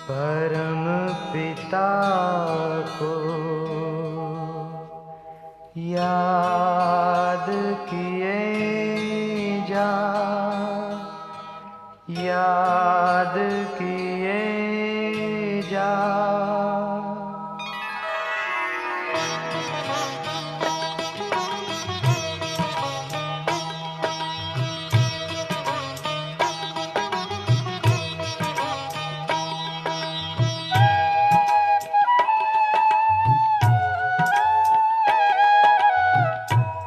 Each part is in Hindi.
परम पिता को याद किए जा, याद किए जा।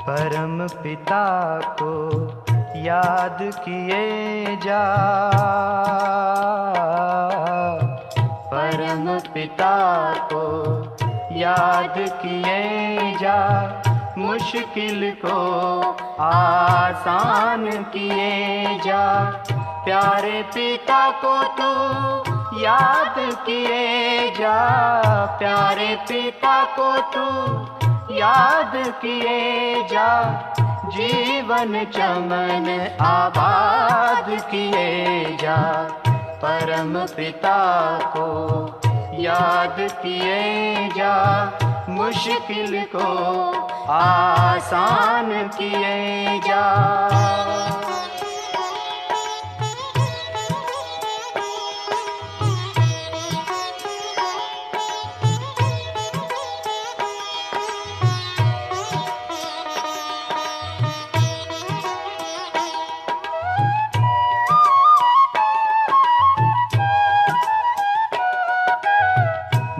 परम पिता को याद किए जा, परम पिता को याद किए जा। मुश्किल को आसान किए जा। प्यारे पिता को तू याद किए जा, प्यारे पिता को तू याद किए जा। जीवन चमन आबाद किए जा। परम पिता को याद किए जा। मुश्किल को आसान किए जा।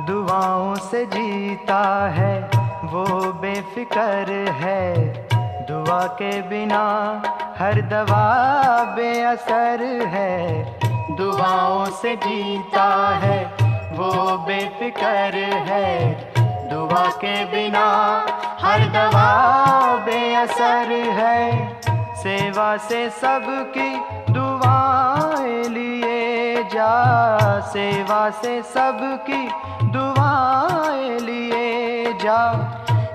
दुआओं से जीता है वो बेफिक्र है। दुआ के बिना हर दवा बेअसर है। दुआओं से जीता है वो बेफिक्र है। दुआ के बिना हर दवा बेअसर है। सेवा से सबकी दुआएं लिए जा, सेवा से सबकी दुआएं लिए जा।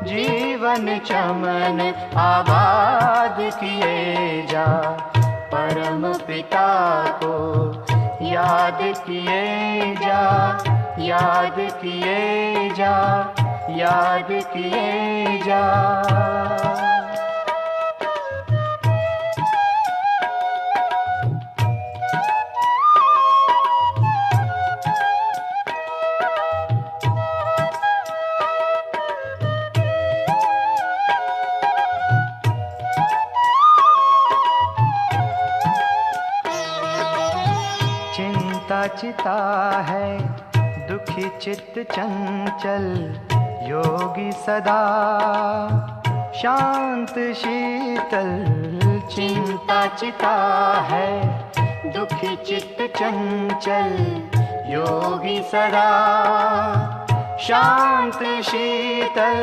जीवन चमन आबाद किए जा। परम पिता को याद किए जा, याद किए जा, याद किए जा। चिता है दुखी चित्त चंचल, योगी सदा शांत शीतल। चिंता चिता है दुखी चित्त चंचल, योगी सदा शांत शीतल।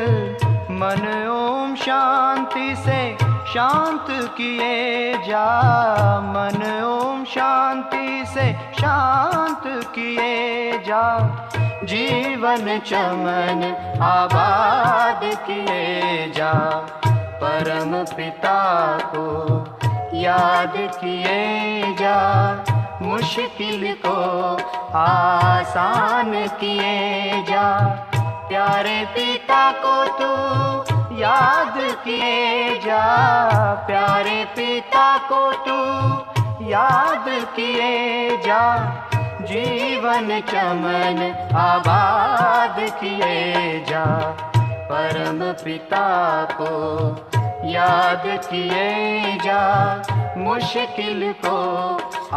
मन ओम शांति से शांत किए जा, मन ओम शांति से शांत किए जा। जीवन चमन आबाद किए जा। परम पिता को याद किए जा। मुश्किल को आसान किए जा। प्यारे पिता को तू याद किए जा, प्यारे पिता को तू याद किए जा। जीवन चमन आबाद किए जा। परम पिता को याद किए जा। मुश्किल को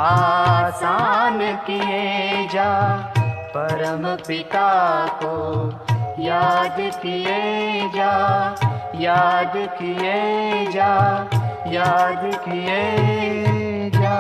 आसान किए जा। परम पिता को याद किए जा, याद किए जा, याद किए जा।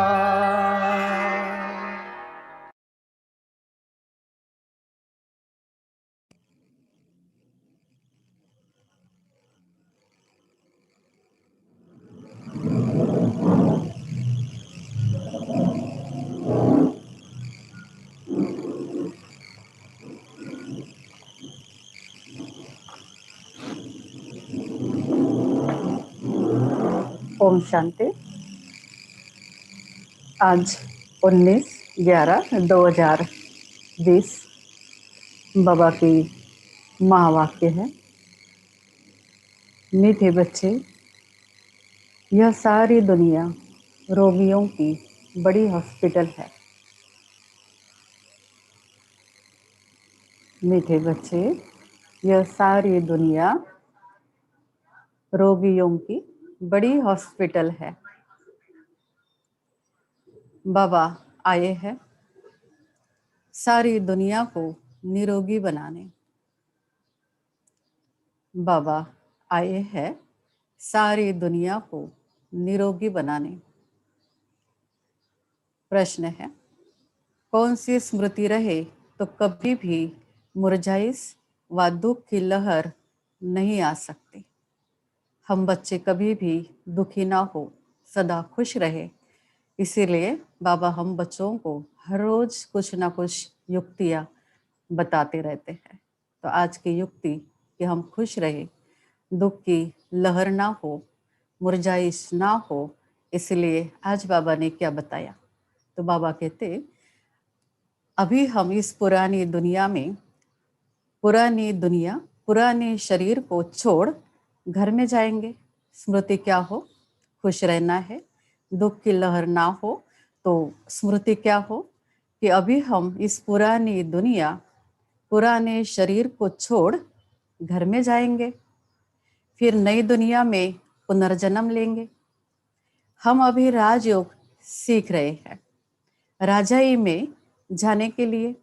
ओम शांति। आज 19/11/2000 20 बाबा की महावाक्य है। मीठे बच्चे, यह सारी दुनिया रोगियों की बड़ी हॉस्पिटल है। मीठे बच्चे, यह सारी दुनिया रोगियों की बड़ी हॉस्पिटल है। बाबा आए हैं सारी दुनिया को निरोगी बनाने। बाबा आए हैं सारी दुनिया को निरोगी बनाने। प्रश्न है, कौन सी स्मृति रहे तो कभी भी मुरझाइश व दुख की लहर नहीं आ सकती। हम बच्चे कभी भी दुखी ना हो, सदा खुश रहे। इसीलिए बाबा हम बच्चों को हर रोज कुछ ना कुछ युक्तियां बताते रहते हैं। तो आज की युक्ति कि हम खुश रहे, दुख की लहर ना हो, मुरझाइश ना हो। इसलिए आज बाबा ने क्या बताया? तो बाबा कहते, अभी हम इस पुरानी दुनिया पुराने शरीर को छोड़ घर में जाएंगे। स्मृति क्या हो? खुश रहना है, दुख की लहर ना हो। तो स्मृति क्या हो कि अभी हम इस पुरानी दुनिया पुराने शरीर को छोड़ घर में जाएंगे, फिर नई दुनिया में पुनर्जन्म लेंगे। हम अभी राजयोग सीख रहे हैं। राजाई में जाने के लिए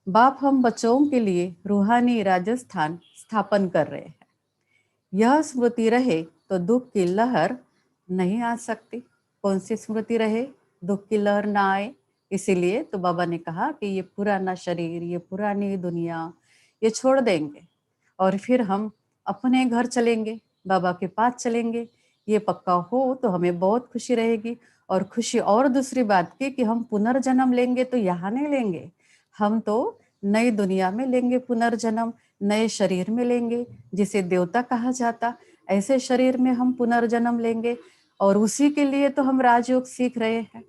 बाप हम बच्चों के लिए रूहानी राजस्थान स्थापन कर रहे हैं। यह स्मृति रहे तो दुख की लहर नहीं आ सकती। कौन सी स्मृति रहे? दुख की लहर ना आए। इसीलिए तो बाबा ने कहा कि ये पुराना शरीर, ये पुरानी दुनिया, ये छोड़ देंगे और फिर हम अपने घर चलेंगे, बाबा के पास चलेंगे। ये पक्का हो तो हमें बहुत खुशी रहेगी। और खुशी और दूसरी बात की कि हम पुनर्जन्म लेंगे तो यहाँ नहीं लेंगे, हम तो नई दुनिया में लेंगे पुनर्जन्म, नए शरीर में लेंगे जिसे देवता कहा जाता। ऐसे शरीर में हम पुनर्जन्म लेंगे और उसी के लिए तो हम राजयोग सीख रहे हैं।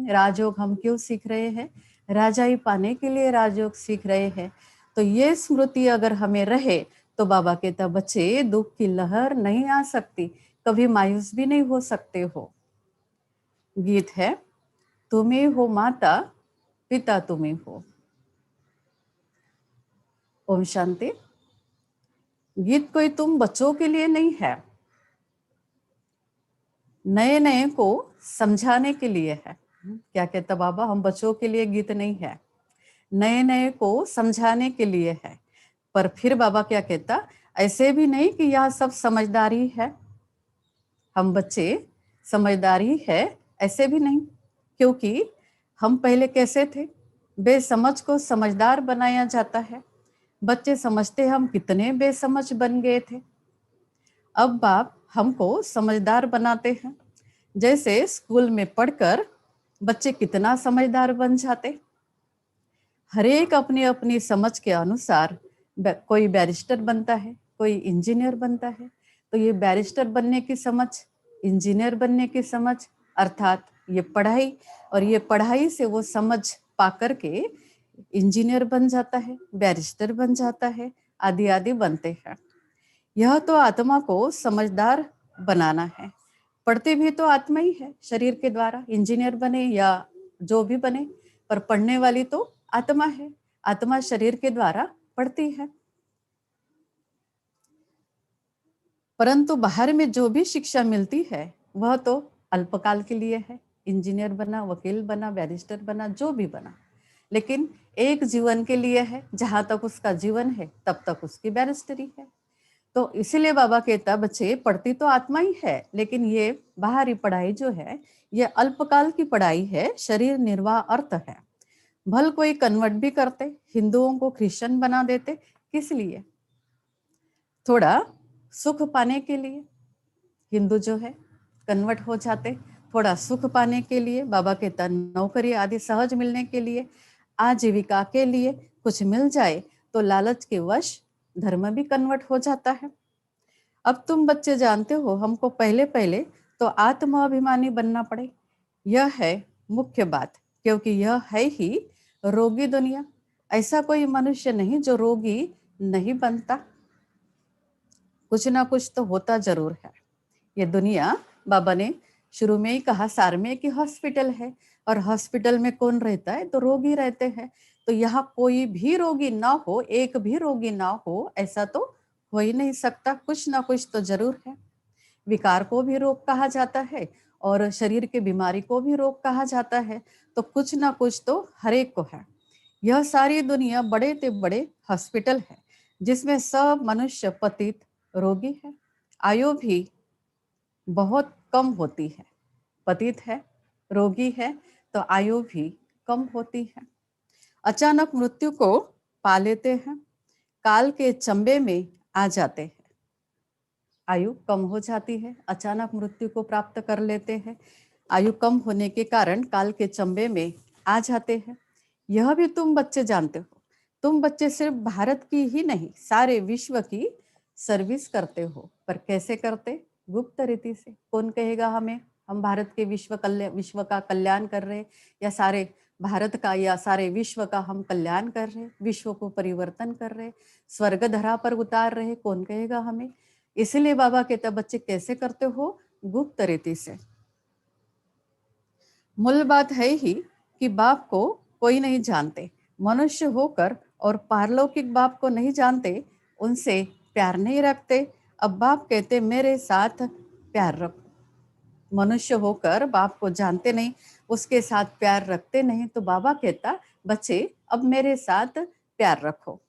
राजयोग हम क्यों सीख रहे हैं? राजाई पाने के लिए राजयोग सीख रहे हैं। तो ये स्मृति अगर हमें रहे तो बाबा कहता, बच्चे दुख की लहर नहीं आ सकती, कभी मायूस भी नहीं हो सकते हो। गीत है, तुम्हें हो माता पिता तुम्हें हो। ओम शांति। गीत कोई तुम बच्चों के लिए नहीं है, नए नए को समझाने के लिए है। क्या कहता बाबा? हम बच्चों के लिए गीत नहीं है, नए नए को समझाने के लिए है। पर फिर बाबा क्या कहता, ऐसे भी नहीं कि यह सब समझदारी है, हम बच्चे समझदारी है, ऐसे भी नहीं। क्योंकि हम पहले कैसे थे? बेसमझ को समझदार बनाया जाता है। बच्चे समझते हम कितने बेसमझ बन गए थे। अब बाप हमको समझदार बनाते हैं। जैसे स्कूल में पढ़कर बच्चे कितना समझदार बन जाते। हर एक अपनी अपनी समझ के अनुसार कोई बैरिस्टर बनता है, कोई इंजीनियर बनता है। तो ये बैरिस्टर बनने की समझ, इंजीनियर बनने की समझ, अर्थात ये पढ़ाई, और ये पढ़ाई से वो समझ पा करके इंजीनियर बन जाता है, बैरिस्टर बन जाता है, आदि आदि बनते हैं। यह तो आत्मा को समझदार बनाना है। पढ़ते भी तो आत्मा ही है शरीर के द्वारा, इंजीनियर बने या जो भी बने, पर पढ़ने वाली तो आत्मा है। आत्मा शरीर के द्वारा पढ़ती है। परंतु बाहर में जो भी शिक्षा मिलती है वह तो अल्पकाल के लिए है। इंजीनियर बना, वकील बना, बैरिस्टर बना, जो भी बना, लेकिन एक जीवन के लिए है। जहां तक उसका जीवन है तब तक उसकी बैरिस्टरी है। तो इसीलिए बाबा कहता, बच्चे पढ़ती तो आत्मा ही है, लेकिन ये बाहरी पढ़ाई जो है ये अल्पकाल की पढ़ाई है, शरीर निर्वाह अर्थ है। भल कोई कन्वर्ट भी करते, हिंदुओं को क्रिश्चियन बना देते, किस लिए? थोड़ा सुख पाने के लिए हिंदू जो है कन्वर्ट हो जाते, थोड़ा सुख पाने के लिए। बाबा कहता नौकरी आदि सहज मिलने के लिए, आजीविका के लिए कुछ मिल जाए तो लालच के वश धर्म भी कन्वर्ट हो जाता है। अब तुम बच्चे जानते हो हमको पहले पहले तो आत्माभिमानी बनना पड़े, यह है मुख्य बात। क्योंकि यह है ही रोगी दुनिया। ऐसा कोई मनुष्य नहीं जो रोगी नहीं बनता, कुछ ना कुछ तो होता जरूर है। ये दुनिया, बाबा ने शुरू में ही कहा सार में, कि हॉस्पिटल है, और हॉस्पिटल में कौन रहता है? तो रोगी रहते हैं। तो यहाँ कोई भी रोगी ना हो, एक भी रोगी ना हो, ऐसा तो हो ही नहीं सकता। कुछ ना कुछ तो जरूर है। विकार को भी रोग कहा जाता है और शरीर के बीमारी को भी रोग कहा जाता है। तो कुछ ना कुछ तो हर एक को है। यह सारी दुनिया बड़े ते बड़े हॉस्पिटल है, जिसमें सब मनुष्य पतित रोगी है। आयु भी बहुत कम होती है। पतित है, रोगी है, तो आयु भी कम होती है। अचानक मृत्यु को पा लेते हैं, काल के चंबे में आ जाते हैं। आयु कम हो जाती है, अचानक मृत्यु को प्राप्त कर लेते हैं। आयु कम होने के कारण काल के चंबे में आ जाते हैं। यह भी तुम बच्चे जानते हो। तुम बच्चे सिर्फ भारत की ही नहीं, सारे विश्व की सर्विस करते हो। पर कैसे करते? गुप्त रीति से। कौन कहेगा हमें हम भारत के विश्व का कल्याण कर रहे, या सारे भारत का या सारे विश्व का हम कल्याण कर रहे, विश्व को परिवर्तन कर रहे, स्वर्ग धरा पर उतार रहे? कौन कहेगा हमें? इसीलिए बाबा कहते बच्चे कैसे करते हो? गुप्त रीति से। मूल बात है ही कि बाप को कोई नहीं जानते। मनुष्य होकर और पारलौकिक बाप को नहीं जानते, उनसे प्यार नहीं रखते। अब बाप कहते मेरे साथ प्यार रखो। मनुष्य होकर बाप को जानते नहीं, उसके साथ प्यार रखते नहीं, तो बाबा कहता बच्चे अब मेरे साथ प्यार रखो।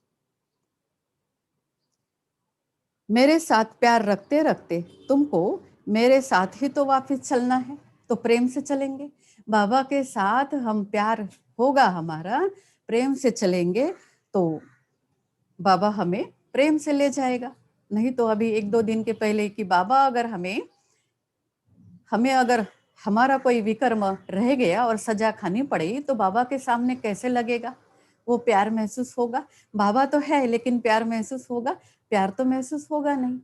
मेरे साथ प्यार रखते रखते तुमको मेरे साथ ही तो वापस चलना है, तो प्रेम से चलेंगे। बाबा के साथ हम प्यार होगा हमारा, प्रेम से चलेंगे, तो बाबा हमें प्रेम से ले जाएगा। नहीं तो अभी 1-2 दिन के पहले कि बाबा अगर हमें अगर हमारा कोई विकर्म रह गया और सजा खानी पड़ी, तो बाबा के सामने कैसे लगेगा? वो प्यार महसूस होगा? बाबा तो है लेकिन प्यार महसूस होगा? प्यार तो महसूस होगा नहीं।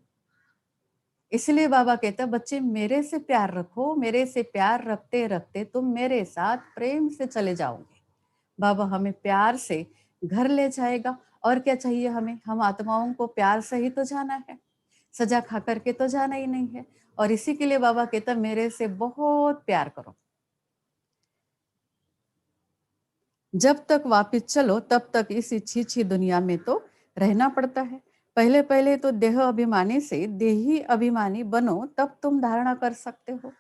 इसलिए बाबा कहता बच्चे मेरे से प्यार रखो, मेरे से प्यार रखते रखते तुम मेरे साथ प्रेम से चले जाओगे। बाबा हमें प्यार से घर ले जाएगा। और क्या चाहिए हमें? हम आत्माओं को प्यार से ही तो जाना है, सजा खा करके तो जाना ही नहीं है। और इसी के लिए बाबा कहता मेरे से बहुत प्यार करो। जब तक वापिस चलो तब तक इस छी दुनिया में तो रहना पड़ता है। पहले पहले तो देह अभिमानी से देही अभिमानी बनो, तब तुम धारणा कर सकते हो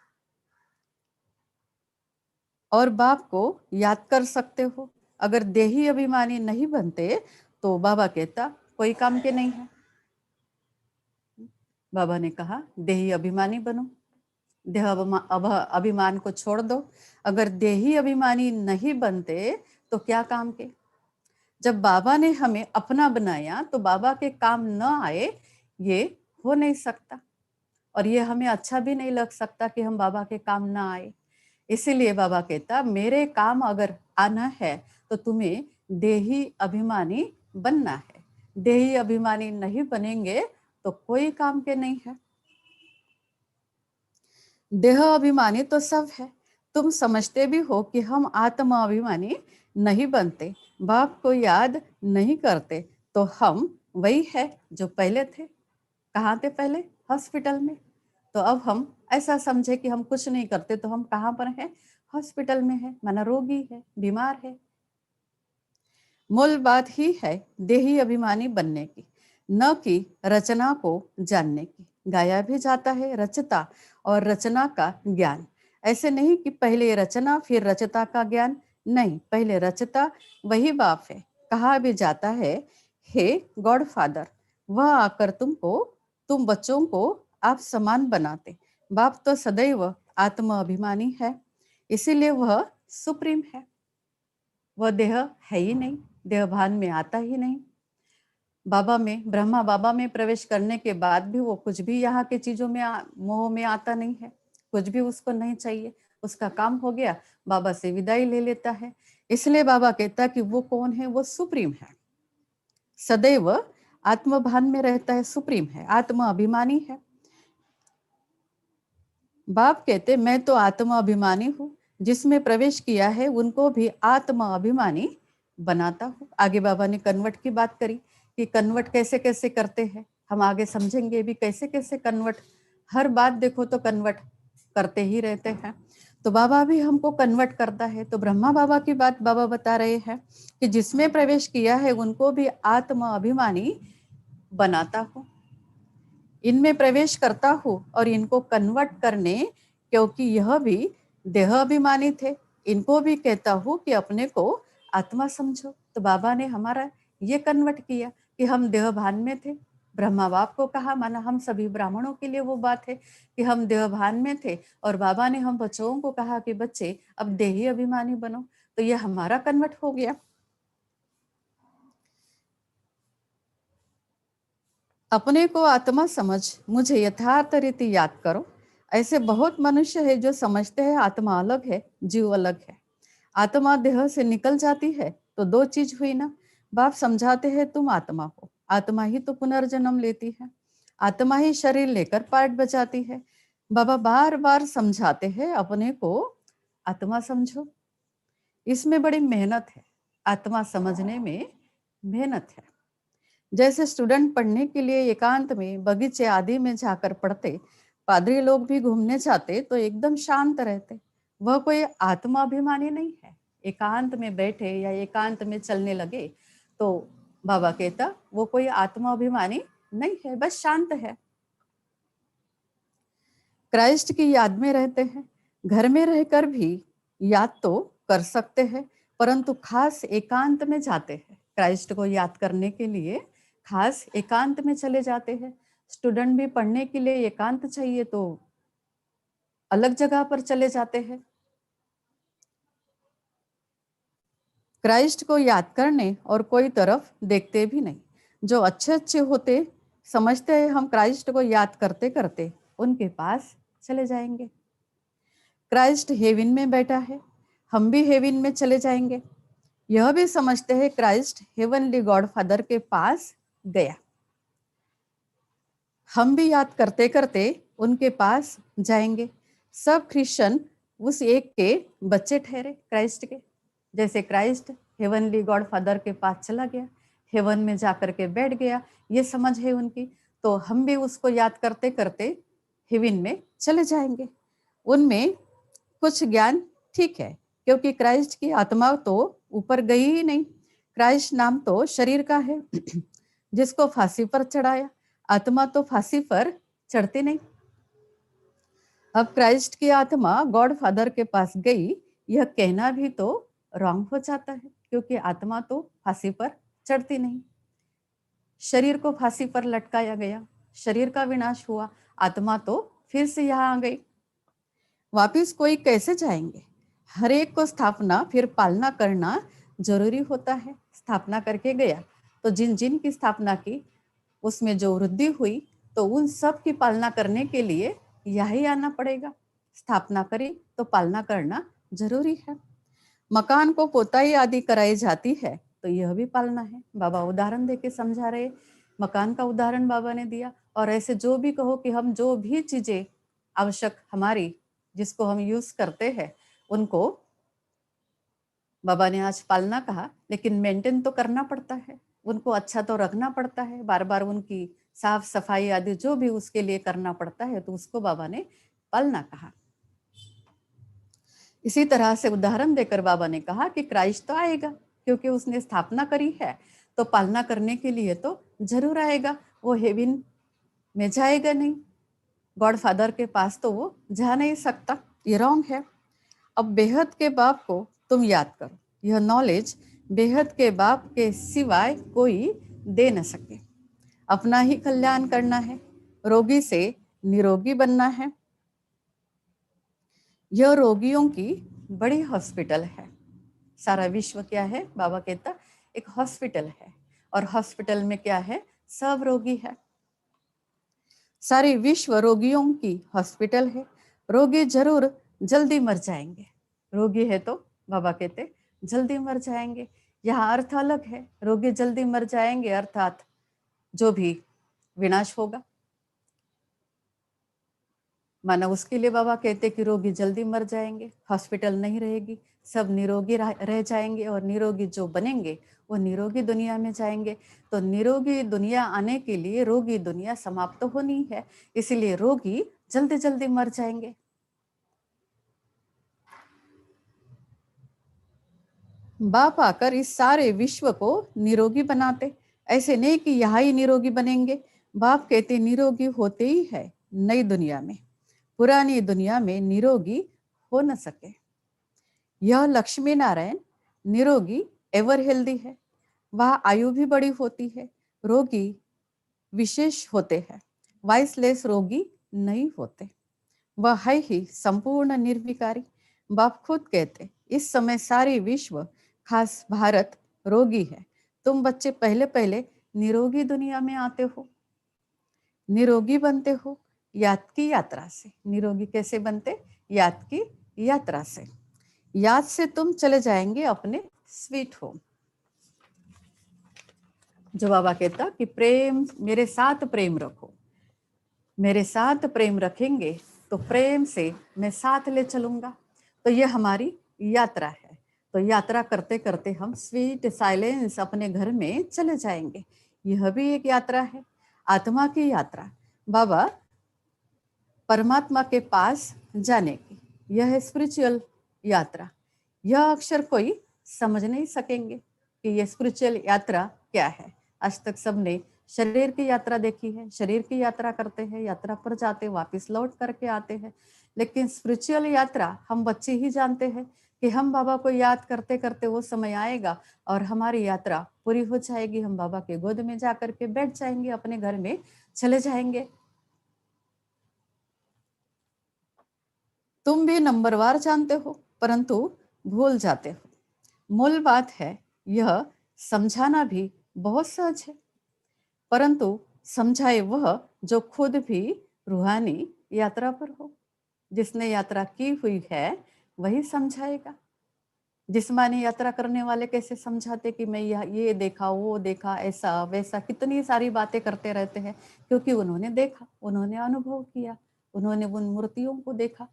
और बाप को याद कर सकते हो। अगर देही अभिमानी नहीं बनते तो बाबा कहता कोई काम के नहीं है। बाबा ने कहा देही अभिमानी बनो, देह अभिमान को छोड़ दो। अगर देही अभिमानी नहीं बनते तो क्या काम के? जब बाबा ने हमें अपना बनाया तो बाबा के काम न आए, ये हो नहीं सकता। और ये हमें अच्छा भी नहीं लग सकता कि हम बाबा के काम ना आए। इसीलिए बाबा कहता मेरे काम अगर आना है तो तुम्हें देही अभिमानी बनना है। देही अभिमानी नहीं बनेंगे तो कोई काम के नहीं है। देह अभिमानी तो सब है। तुम समझते भी हो कि हम आत्मा अभिमानी नहीं बनते, बाप को याद नहीं करते, तो हम वही है जो पहले थे। कहाँ थे पहले? हॉस्पिटल में। तो अब हम ऐसा समझे कि हम कुछ नहीं करते, तो हम कहाँ पर हैं? हॉस्पिटल में है, माना रोगी है, बीमार है। मूल बात ही है देही अभिमानी बनने की, न कि रचना को जानने की। गाया भी जाता है रचता और रचना का ज्ञान। ऐसे नहीं कि पहले रचना फिर रचता का ज्ञान, नहीं, पहले रचता वही बाप है। कहा भी जाता है हे गॉड फादर, वह आकर तुम बच्चों को आप समान बनाते। बाप तो सदैव आत्म अभिमानी है, इसीलिए वह सुप्रीम है। वह देह है ही नहीं, देह भान में आता ही नहीं। बाबा में, ब्रह्मा बाबा में प्रवेश करने के बाद भी वो कुछ भी यहाँ के चीजों में मोह में आता नहीं है, कुछ भी उसको नहीं चाहिए। उसका काम हो गया, बाबा से विदाई ले लेता है। इसलिए बाबा कहता कि वो कौन है? वो सुप्रीम है, सदैव आत्मभान में रहता है, सुप्रीम है, आत्म अभिमानी है। बाप कहते मैं तो आत्मा अभिमानी हूँ, जिसमें प्रवेश किया है उनको भी आत्मा अभिमानी बनाता हूँ। आगे बाबा ने कन्वर्ट की बात करी कि कन्वर्ट कैसे कैसे करते हैं, हम आगे समझेंगे भी कैसे कैसे कन्वर्ट, हर बात देखो तो कन्वर्ट करते ही रहते हैं। तो बाबा भी हमको कन्वर्ट करता है। तो ब्रह्मा बाबा की बात बाबा बता रहे हैं कि जिसमें प्रवेश किया है उनको भी आत्म अभिमानी बनाता हूँ, इनमें प्रवेश करता हूँ और इनको कन्वर्ट करने, क्योंकि यह भी देह अभिमानी थे, इनको भी कहता हूँ कि अपने को आत्मा समझो। तो बाबा ने हमारा ये कन्वर्ट किया कि हम देह भान में थे। ब्रह्मा बाप को कहा, माना हम सभी ब्राह्मणों के लिए वो बात है कि हम देह भान में थे, और बाबा ने हम बच्चों को कहा कि बच्चे अब देही अभिमानी बनो। तो ये हमारा कन्वर्ट हो गया। अपने को आत्मा समझ, मुझे यथार्थ रीति याद करो। ऐसे बहुत मनुष्य है जो समझते हैं आत्मा अलग है, जीव अलग है। आत्मा देह से निकल जाती है तो दो चीज हुई ना। बाप समझाते हैं तुम आत्मा हो, आत्मा ही तो पुनर्जन्म लेती है, आत्मा ही शरीर लेकर पार्ट बजाती है। बाबा बार बार समझाते हैं अपने को आत्मा समझो। इसमें बड़ी मेहनत है, आत्मा समझने में मेहनत है। जैसे स्टूडेंट पढ़ने के लिए एकांत में बगीचे आदि में जाकर पढ़ते, पादरी लोग भी घूमने जाते तो एकदम शांत रहते, वह कोई आत्माभिमानी नहीं है। एकांत में बैठे या एकांत में चलने लगे तो बाबा कहता वो कोई आत्माभिमानी नहीं है, बस शांत है। क्राइस्ट की याद में रहते हैं, घर में रहकर भी याद तो कर सकते हैं, परंतु खास एकांत में जाते हैं क्राइस्ट को याद करने के लिए, खास एकांत में चले जाते हैं। स्टूडेंट भी पढ़ने के लिए एकांत चाहिए तो अलग जगह पर चले जाते हैं। क्राइस्ट को याद करने और कोई तरफ देखते भी नहीं। जो अच्छे अच्छे होते समझते हैं हम क्राइस्ट को याद करते करते उनके पास चले जाएंगे। क्राइस्ट हेवन में बैठा है, हम भी हेवन में चले जाएंगे। यह भी समझते हैं क्राइस्ट हेवनली गॉड फादर के पास गया, हम भी याद करते करते उनके पास जाएंगे। सब क्रिश्चियन उस एक के बच्चे ठहरे क्राइस्ट के। जैसे क्राइस्ट हेवनली गॉड फादर के पास चला गया, हेवन में जाकर के बैठ गया, ये समझ है उनकी, तो हम भी उसको याद करते करते हेवन में चले जाएंगे। उनमें कुछ ज्ञान ठीक है, क्योंकि क्राइस्ट की आत्मा तो ऊपर गई ही नहीं। क्राइस्ट नाम तो शरीर का है जिसको फांसी पर चढ़ाया, आत्मा तो फांसी पर चढ़ती नहीं। अब क्राइस्ट की आत्मा गॉड फादर के पास गई, यह कहना भी तो रॉन्ग हो जाता है, क्योंकि आत्मा तो फांसी पर चढ़ती नहीं। शरीर को फांसी पर लटकाया गया, शरीर का विनाश हुआ, आत्मा तो फिर से यहाँ आ गई। वापिस कोई कैसे जाएंगे? हर एक को स्थापना फिर पालना करना जरूरी होता है। स्थापना करके गया तो जिन जिन की स्थापना की उसमें जो वृद्धि हुई तो उन सब की पालना करने के लिए यही आना पड़ेगा। स्थापना करी तो पालना करना जरूरी है। मकान को पोताई आदि कराई जाती है तो यह भी पालना है। बाबा उदाहरण देके समझा रहे, मकान का उदाहरण बाबा ने दिया। और ऐसे जो भी कहो कि हम जो भी चीजें आवश्यक हमारी जिसको हम यूज करते हैं उनको बाबा ने आज पालना कहा, लेकिन मेंटेन तो करना पड़ता है, उनको अच्छा तो रखना पड़ता है, बार बार उनकी साफ सफाई आदि जो भी उसके लिए करना पड़ता है, तो उसको बाबा ने पालना कहा। इसी तरह से उदाहरण देकर बाबा ने कहा कि क्राइस्ट तो आएगा, क्योंकि उसने स्थापना करी है तो पालना करने के लिए तो जरूर आएगा। वो हेवन में जाएगा नहीं, गॉड फादर के पास तो वो जा नहीं सकता, ये रॉन्ग है। अब बेहद के बाप को तुम याद करो, यह नॉलेज बेहद के बाप के सिवाय कोई दे न सके। अपना ही कल्याण करना है, रोगी से निरोगी बनना है। यह रोगियों की बड़ी हॉस्पिटल है। सारा विश्व क्या है? बाबा कहता एक हॉस्पिटल है, और हॉस्पिटल में क्या है? सब रोगी है। सारी विश्व रोगियों की हॉस्पिटल है। रोगी जरूर जल्दी मर जाएंगे, रोगी है तो बाबा कहते जल्दी मर जाएंगे। यहाँ अर्थ अलग है, रोगी जल्दी मर जाएंगे अर्थात जो भी विनाश होगा। माना उसके लिए बाबा कहते कि रोगी जल्दी मर जाएंगे, हॉस्पिटल नहीं रहेगी, सब निरोगी रह जाएंगे और निरोगी जो बनेंगे वो निरोगी दुनिया में जाएंगे। तो निरोगी दुनिया आने के लिए रोगी दुनिया समाप्त होनी है, इसलिए रोगी जल्दी जल्दी मर जाएंगे। बाप आकर इस सारे विश्व को निरोगी बनाते, ऐसे नहीं कि यहाँ ही निरोगी बनेंगे। बाप कहते निरोगी होते ही है नई दुनिया में, पुरानी दुनिया में निरोगी हो न सके। यह लक्ष्मी नारायण निरोगी एवर हेल्दी है, वह आयु भी बड़ी होती है, रोगी विशेष होते हैं, वाइसलेस रोगी नहीं होते। वह है ही संपूर्ण निर्विकारी। बाप खुद कहते इस समय सारे विश्व खास भारत रोगी है। तुम बच्चे पहले पहले निरोगी दुनिया में आते हो, निरोगी बनते हो याद की यात्रा से। निरोगी कैसे बनते? याद की यात्रा से। याद से तुम चले जाएंगे अपने स्वीट होम। जो बाबा कहता कि प्रेम, मेरे साथ प्रेम रखो, मेरे साथ प्रेम रखेंगे तो प्रेम से मैं साथ ले चलूंगा। तो ये हमारी यात्रा है। तो यात्रा करते करते हम स्वीट साइलेंस अपने घर में चले जाएंगे। यह भी एक यात्रा है, आत्मा की यात्रा, बाबा परमात्मा के पास जाने की। यह है स्पिरिचुअल यात्रा। यह अक्षर कोई समझ नहीं सकेंगे कि यह स्पिरिचुअल यात्रा क्या है। आज तक सबने शरीर की यात्रा देखी है, शरीर की यात्रा करते हैं, यात्रा पर जाते, वापस लौट करके आते हैं। लेकिन स्पिरिचुअल यात्रा हम बच्चे ही जानते हैं कि हम बाबा को याद करते करते वो समय आएगा और हमारी यात्रा पूरी हो जाएगी। हम बाबा के गोद में जा करके बैठ जाएंगे, अपने घर में चले जाएंगे। तुम भी नंबरवार जानते हो परंतु भूल जाते हो। मूल बात है यह समझाना भी बहुत सहज है, परंतु समझाए वह जो खुद भी रूहानी यात्रा पर हो। जिसने यात्रा की हुई है वही समझाएगा। जिस्मानी यात्रा करने वाले कैसे समझाते कि मैं ये देखा, वो देखा, ऐसा वैसा, कितनी सारी बातें करते रहते हैं, क्योंकि उन्होंने देखा, उन्होंने अनुभव किया, उन्होंने उन मूर्तियों को देखा,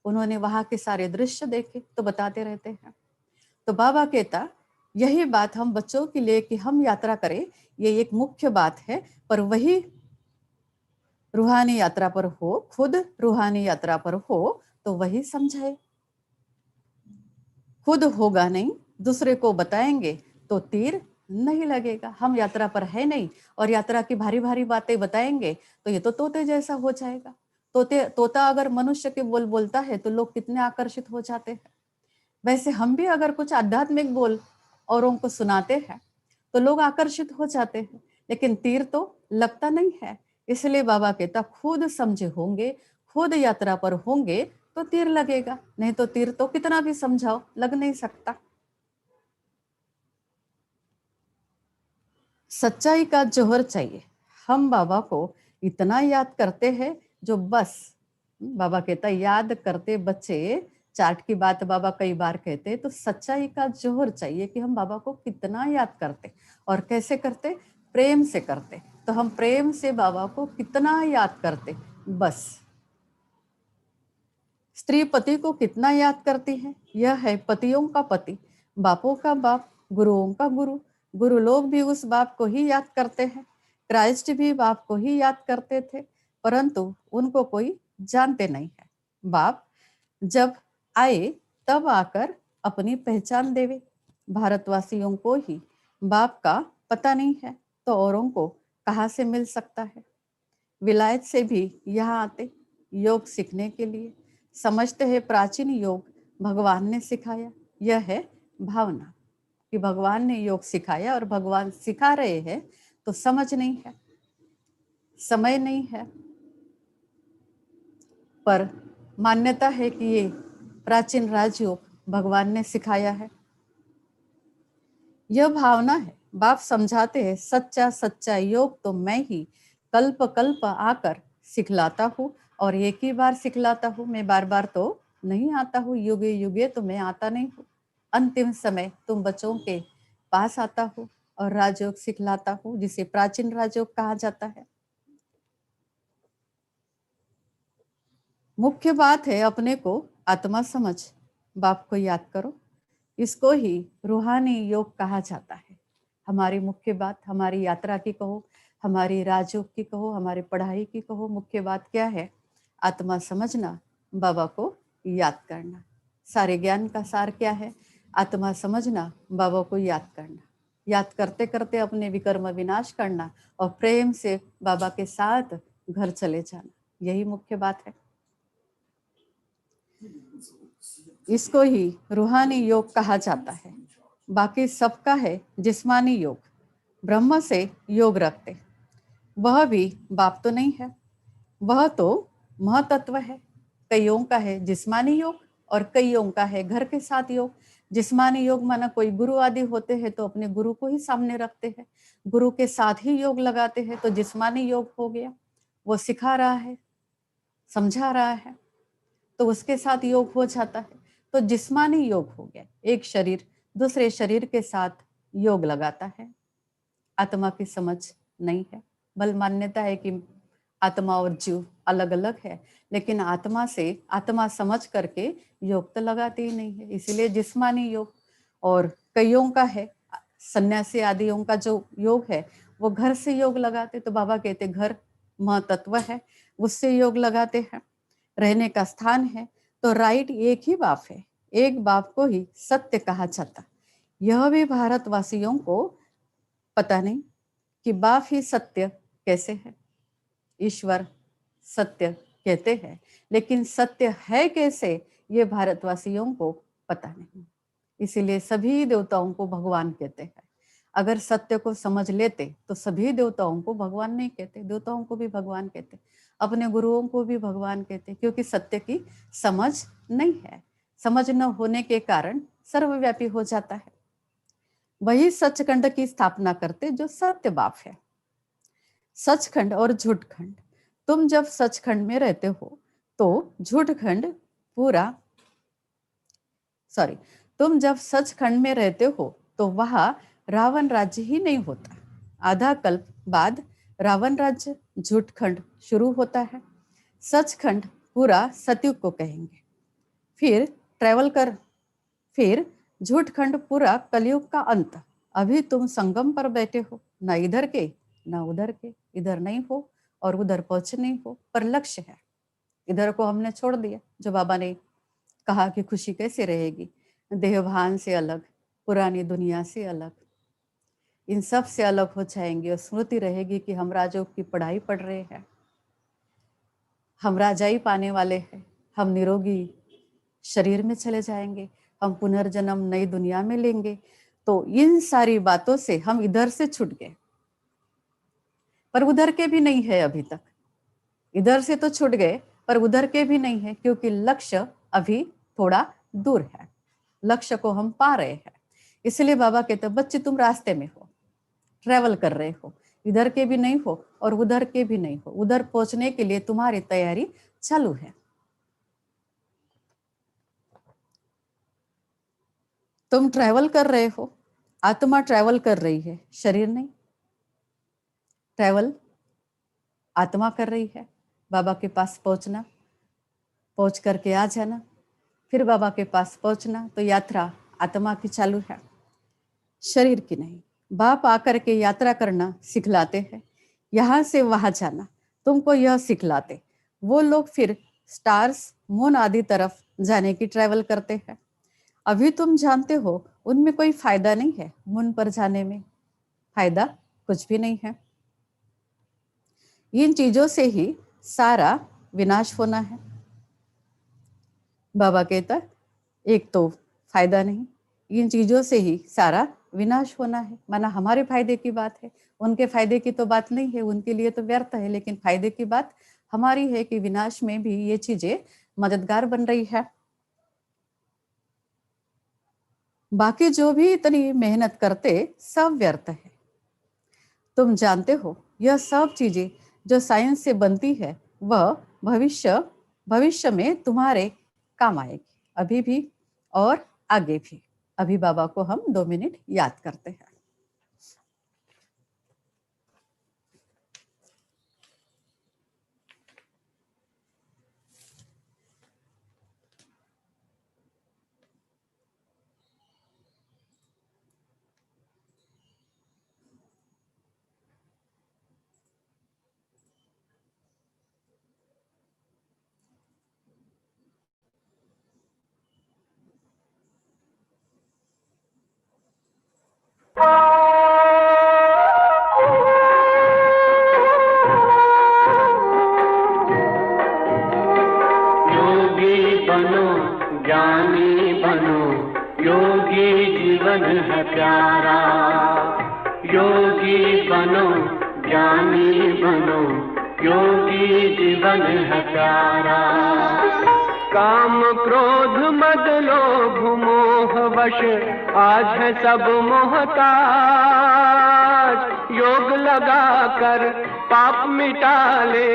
उन्होंने वहां के सारे दृश्य देखे, तो बताते रहते हैं। तो बाबा कहता यही बात हम बच्चों के लिए कि हम यात्रा करें, ये एक मुख्य बात है। पर वही रूहानी यात्रा पर हो, खुद रूहानी यात्रा पर हो तो वही समझाए। खुद होगा नहीं, दूसरे को बताएंगे तो तीर नहीं लगेगा। हम यात्रा पर है नहीं और यात्रा की भारी भारी बातें बताएंगे तो ये तो तोते जैसा हो जाएगा। तोता अगर मनुष्य के बोल बोलता है तो लोग कितने आकर्षित हो जाते हैं। वैसे हम भी अगर कुछ आध्यात्मिक बोल औरों को सुनाते हैं तो लोग आकर्षित हो जाते हैं, लेकिन तीर तो लगता नहीं है। इसलिए बाबा कहता खुद समझे होंगे, खुद यात्रा पर होंगे तो तीर लगेगा, नहीं तो तीर तो कितना भी समझाओ लग नहीं सकता। सच्चाई का जोहर चाहिए। हम बाबा को इतना याद करते हैं जो बस, बाबा कहता याद करते बच्चे, चार्ट की बात बाबा कई बार कहते, तो सच्चाई का जोहर चाहिए कि हम बाबा को कितना याद करते और कैसे करते, प्रेम से करते। तो हम प्रेम से बाबा को कितना याद करते, बस। स्त्री पति को कितना याद करती है, यह है पतियों का पति, बापों का बाप, गुरुओं का गुरु। गुरु लोग भी उस बाप को ही याद करते हैं। क्राइस्ट भी बाप को ही याद करते थे, परंतु उनको कोई जानते नहीं है। बाप जब आए तब आकर अपनी पहचान देवे। भारतवासियों को ही बाप का पता नहीं है तो औरों को कहाँ से मिल सकता है। विलायत से भी यहाँ आते योग सीखने के लिए, समझते हैं प्राचीन योग भगवान ने सिखाया। यह है भावना कि भगवान ने योग सिखाया और भगवान सिखा रहे हैं, तो समझ नहीं है, समय नहीं है, पर मान्यता है कि ये प्राचीन राजयोग भगवान ने सिखाया है। यह भावना है। बाप समझाते हैं सच्चा सच्चा योग तो मैं ही कल्प कल्प आकर सिखलाता हूँ, और एक ही बार सिखलाता हूँ, मैं बार बार तो नहीं आता हूँ, युगे युगे तो मैं आता नहीं हूँ। अंतिम समय तुम बच्चों के पास आता हूँ और राजयोग सिखलाता हूँ, जिसे प्राचीन राजयोग कहा जाता है। मुख्य बात है अपने को आत्मा समझ, बाप को याद करो। इसको ही रूहानी योग कहा जाता है। हमारी मुख्य बात, हमारी यात्रा की कहो, हमारी राजयोग की कहो, हमारी पढ़ाई की कहो, मुख्य बात क्या है? आत्मा समझना, बाबा को याद करना। सारे ज्ञान का सार क्या है? आत्मा समझना, बाबा को याद करना। याद करते करते अपने विकर्म विनाश करना और प्रेम से बाबा के साथ घर चले जाना, यही मुख्य बात है। इसको ही रूहानी योग कहा जाता है। बाकी सबका है जिस्मानी योग। ब्रह्म से योग रखते, वह भी बाप तो नहीं है, वह तो महतत्व है। कईयों का है जिस्मानी योग और कईयों का है घर के साथ योग। जिस्मानी योग माना कोई गुरु आदि होते हैं तो अपने गुरु को ही सामने रखते हैं, गुरु के साथ ही योग लगाते हैं, तो जिस्मानी योग हो गया। वो सिखा रहा है, समझा रहा है, तो उसके साथ योग हो जाता है, तो जिस्मानी योग हो गया। एक शरीर दूसरे शरीर के साथ योग लगाता है। आत्मा की समझ नहीं है, बल मान्यता है कि आत्मा और जीव अलग अलग है, लेकिन आत्मा से आत्मा समझ करके योग तो लगाते ही नहीं है, इसीलिए जिस्मानी योग। और कईयों का है सन्यासी आदियों का जो योग है वो घर से योग लगाते, तो बाबा कहते घर महतत्व है, उससे योग लगाते हैं। रहने का स्थान है, तो राइट एक ही बाप है, एक बाप को ही सत्य कहा जाता। यह भी भारतवासियों को पता नहीं कि बाप ही सत्य कैसे है। ईश्वर सत्य कहते हैं, लेकिन सत्य है कैसे ये भारतवासियों को पता नहीं, इसीलिए सभी देवताओं को भगवान कहते हैं। अगर सत्य को समझ लेते तो सभी देवताओं को भगवान नहीं कहते, देवताओं को भी भगवान कहते, अपने गुरुओं को भी भगवान कहते, क्योंकि सत्य की समझ नहीं है। समझ न होने के कारण सर्वव्यापी हो जाता है। वही सचखंड की स्थापना करते जो सत्य बाप है। सचखंड और झूठखंड, तुम जब सचखंड में रहते हो तो झूठखंड पूरा तुम जब सचखंड में रहते हो तो वहां रावण राज्य ही नहीं होता। आधा कल्प बाद रावण राज्य झूठखंड शुरू होता है। सचखंड पूरा सतयुग को कहेंगे, फिर ट्रेवल कर, फिर झूठखंड पूरा कलयुग का अंत। अभी तुम संगम पर बैठे हो, ना इधर के ना उधर के, इधर नहीं हो और उधर पहुंचे नहीं हो, पर लक्ष्य है। इधर को हमने छोड़ दिया, जो बाबा ने कहा कि खुशी कैसे रहेगी, देहभान से अलग, पुरानी दुनिया से अलग, इन सब से अलग हो जाएंगे और स्मृति रहेगी कि हम राजों की पढ़ाई पढ़ रहे हैं, हम राजाई पाने वाले हैं, हम निरोगी शरीर में चले जाएंगे, हम पुनर्जन्म नई दुनिया में लेंगे। तो इन सारी बातों से हम इधर से छूट गए, पर उधर के भी नहीं है अभी तक। इधर से तो छूट गए पर उधर के भी नहीं है, क्योंकि लक्ष्य अभी थोड़ा दूर है, लक्ष्य को हम पा रहे हैं। इसलिए बाबा कहते बच्चे तुम रास्ते में हो, ट्रेवल कर रहे हो, इधर के भी नहीं हो और उधर के भी नहीं हो, उधर पहुंचने के लिए तुम्हारी तैयारी चालू है। तुम ट्रैवल कर रहे हो, आत्मा ट्रैवल कर रही है, शरीर नहीं। ट्रैवल आत्मा कर रही है, बाबा के पास पहुंचना, पहुंच करके आ जाना, फिर बाबा के पास पहुंचना, तो यात्रा आत्मा की चालू है, शरीर की नहीं। बाप आकर के यात्रा करना सिखलाते हैं, यहाँ से वहां जाना तुमको यह सिखलाते। वो लोग फिर स्टार्स मून आदि तरफ जाने की ट्रैवल करते हैं। अभी तुम जानते हो उनमें कोई फायदा नहीं है, मून पर जाने में फायदा कुछ भी नहीं है। इन चीजों से ही सारा विनाश होना है। बाबा कहता एक तो फायदा नहीं, इन चीजों से ही सारा विनाश होना है, माना हमारे फायदे की बात है, उनके फायदे की तो बात नहीं है, उनके लिए तो व्यर्थ है, लेकिन फायदे की बात हमारी है कि विनाश में भी ये चीजें मददगार बन रही है। बाकी जो भी इतनी मेहनत करते सब व्यर्थ है। तुम जानते हो यह सब चीजें जो साइंस से बनती है वह भविष्य में तुम्हारे काम आएगी, अभी भी और आगे भी। अभी बाबा को हम 2 मिनट याद करते हैं। ज्ञानी बनो, योगी जीवन है प्यारा। योगी बनो, ज्ञानी बनो, योगी जीवन है प्यारा। काम क्रोध मद लोभ मोह वश आज है सब मोहताज। योग लगा कर पाप मिटा ले,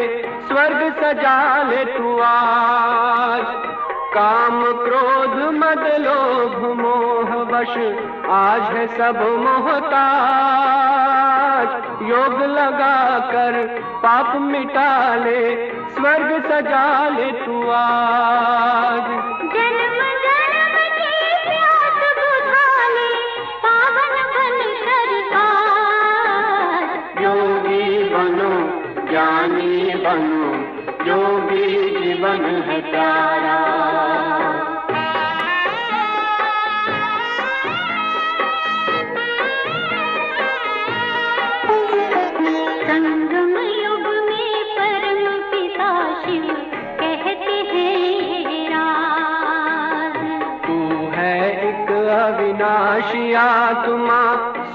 स्वर्ग सजा ले तू आज। काम क्रोध मद लोभ मोह वश आज है सब मोहताज। योग लगा कर पाप मिटा ले, स्वर्ग सजा ले तू आज। जन्म जन्म की प्यास बुझा ले, पावन बन कर आज। योगी बनो, ज्ञानी बनो, योगी जीवन है प्यारा। संगम युग में परम पिता शिव कहते हैं राज। तू है एक अविनाशी आत्मा,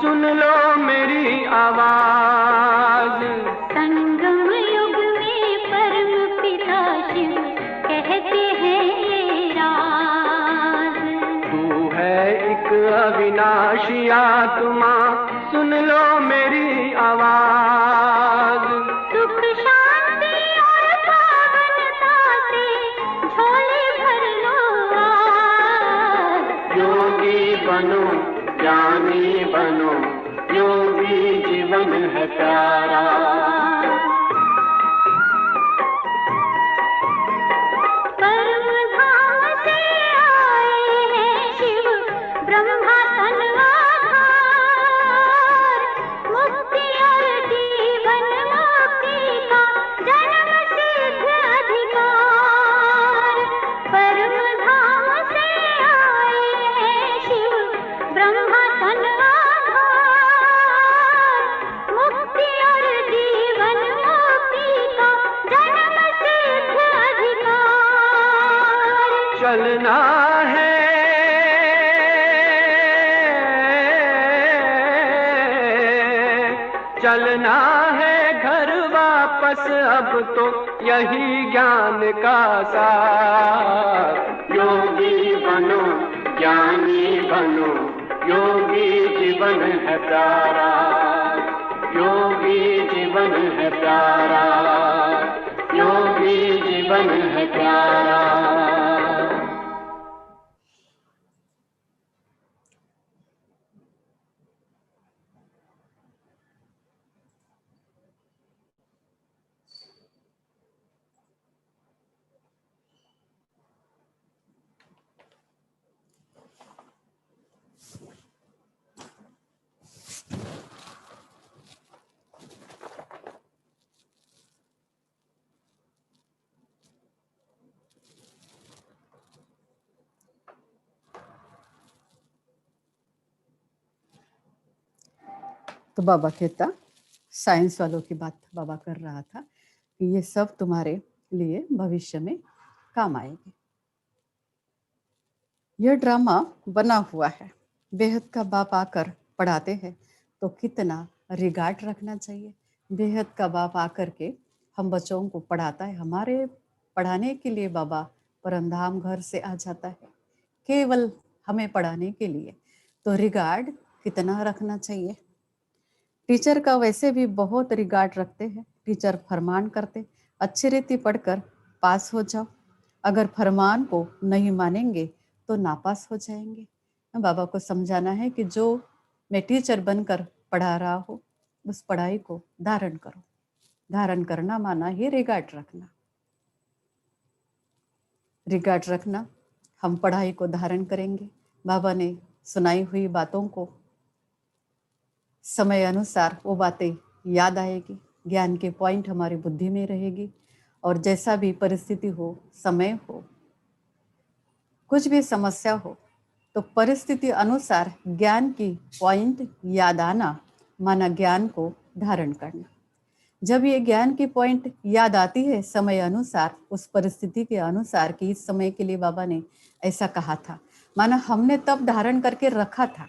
सुन लो मेरी आवाज। संगम युग में परम पिता शिव कहते हैं राज। तू है एक अविनाशी आत्मा, सुन लो मेरी आवाज। सुख शांति और पावनता से झोले भर लो आज। योगी बनो, ज्ञानी बनो, योगी जीवन है प्यारा। परम धाम से आए हैं शिव ब्रह्मा तन आधार। मुक्ति और जीवन मुक्ति का जन्म सिद्ध अधिकार। परम धाम से आए हैं शिव ब्रह्मा तन आधार। मुक्ति और जीवन मुक्ति का जन्म सिद्ध अधिकार। चलना है चलना है घर वापस, अब तो यही ज्ञान का सार। योगी बनो, ज्ञानी बनो, योगी जीवन है प्यारा। योगी जीवन है प्यारा, योगी जीवन है प्यारा। तो बाबा कहता, साइंस वालों की बात बाबा कर रहा था कि ये सब तुम्हारे लिए भविष्य में काम आएंगे। यह ड्रामा बना हुआ है। बेहद का बाप आकर पढ़ाते हैं तो कितना रिगार्ड रखना चाहिए। बेहद का बाप आकर के हम बच्चों को पढ़ाता है, हमारे पढ़ाने के लिए बाबा परमधाम घर से आ जाता है, केवल हमें पढ़ाने के लिए। तो रिगार्ड कितना रखना चाहिए। टीचर का वैसे भी बहुत रिगार्ड रखते हैं। टीचर फरमान करते, अच्छी रीति पढ़कर पास हो जाओ। अगर फरमान को नहीं मानेंगे तो नापास हो जाएंगे। बाबा को समझाना है कि जो मैं टीचर बनकर पढ़ा रहा हूँ, उस पढ़ाई को धारण करो। धारण करना माना ही रिगार्ड रखना। रिगार्ड रखना, हम पढ़ाई को धारण करेंगे। बाबा ने सुनाई हुई बातों को समय अनुसार वो बातें याद आएगी। ज्ञान के पॉइंट हमारी बुद्धि में रहेगी। और जैसा भी परिस्थिति हो, समय हो, कुछ भी समस्या हो, तो परिस्थिति अनुसार ज्ञान की पॉइंट याद आना माना ज्ञान को धारण करना। जब ये ज्ञान की पॉइंट याद आती है समय अनुसार, उस परिस्थिति के अनुसार कि इस समय के लिए बाबा ने ऐसा कहा था, माना हमने तब धारण करके रखा था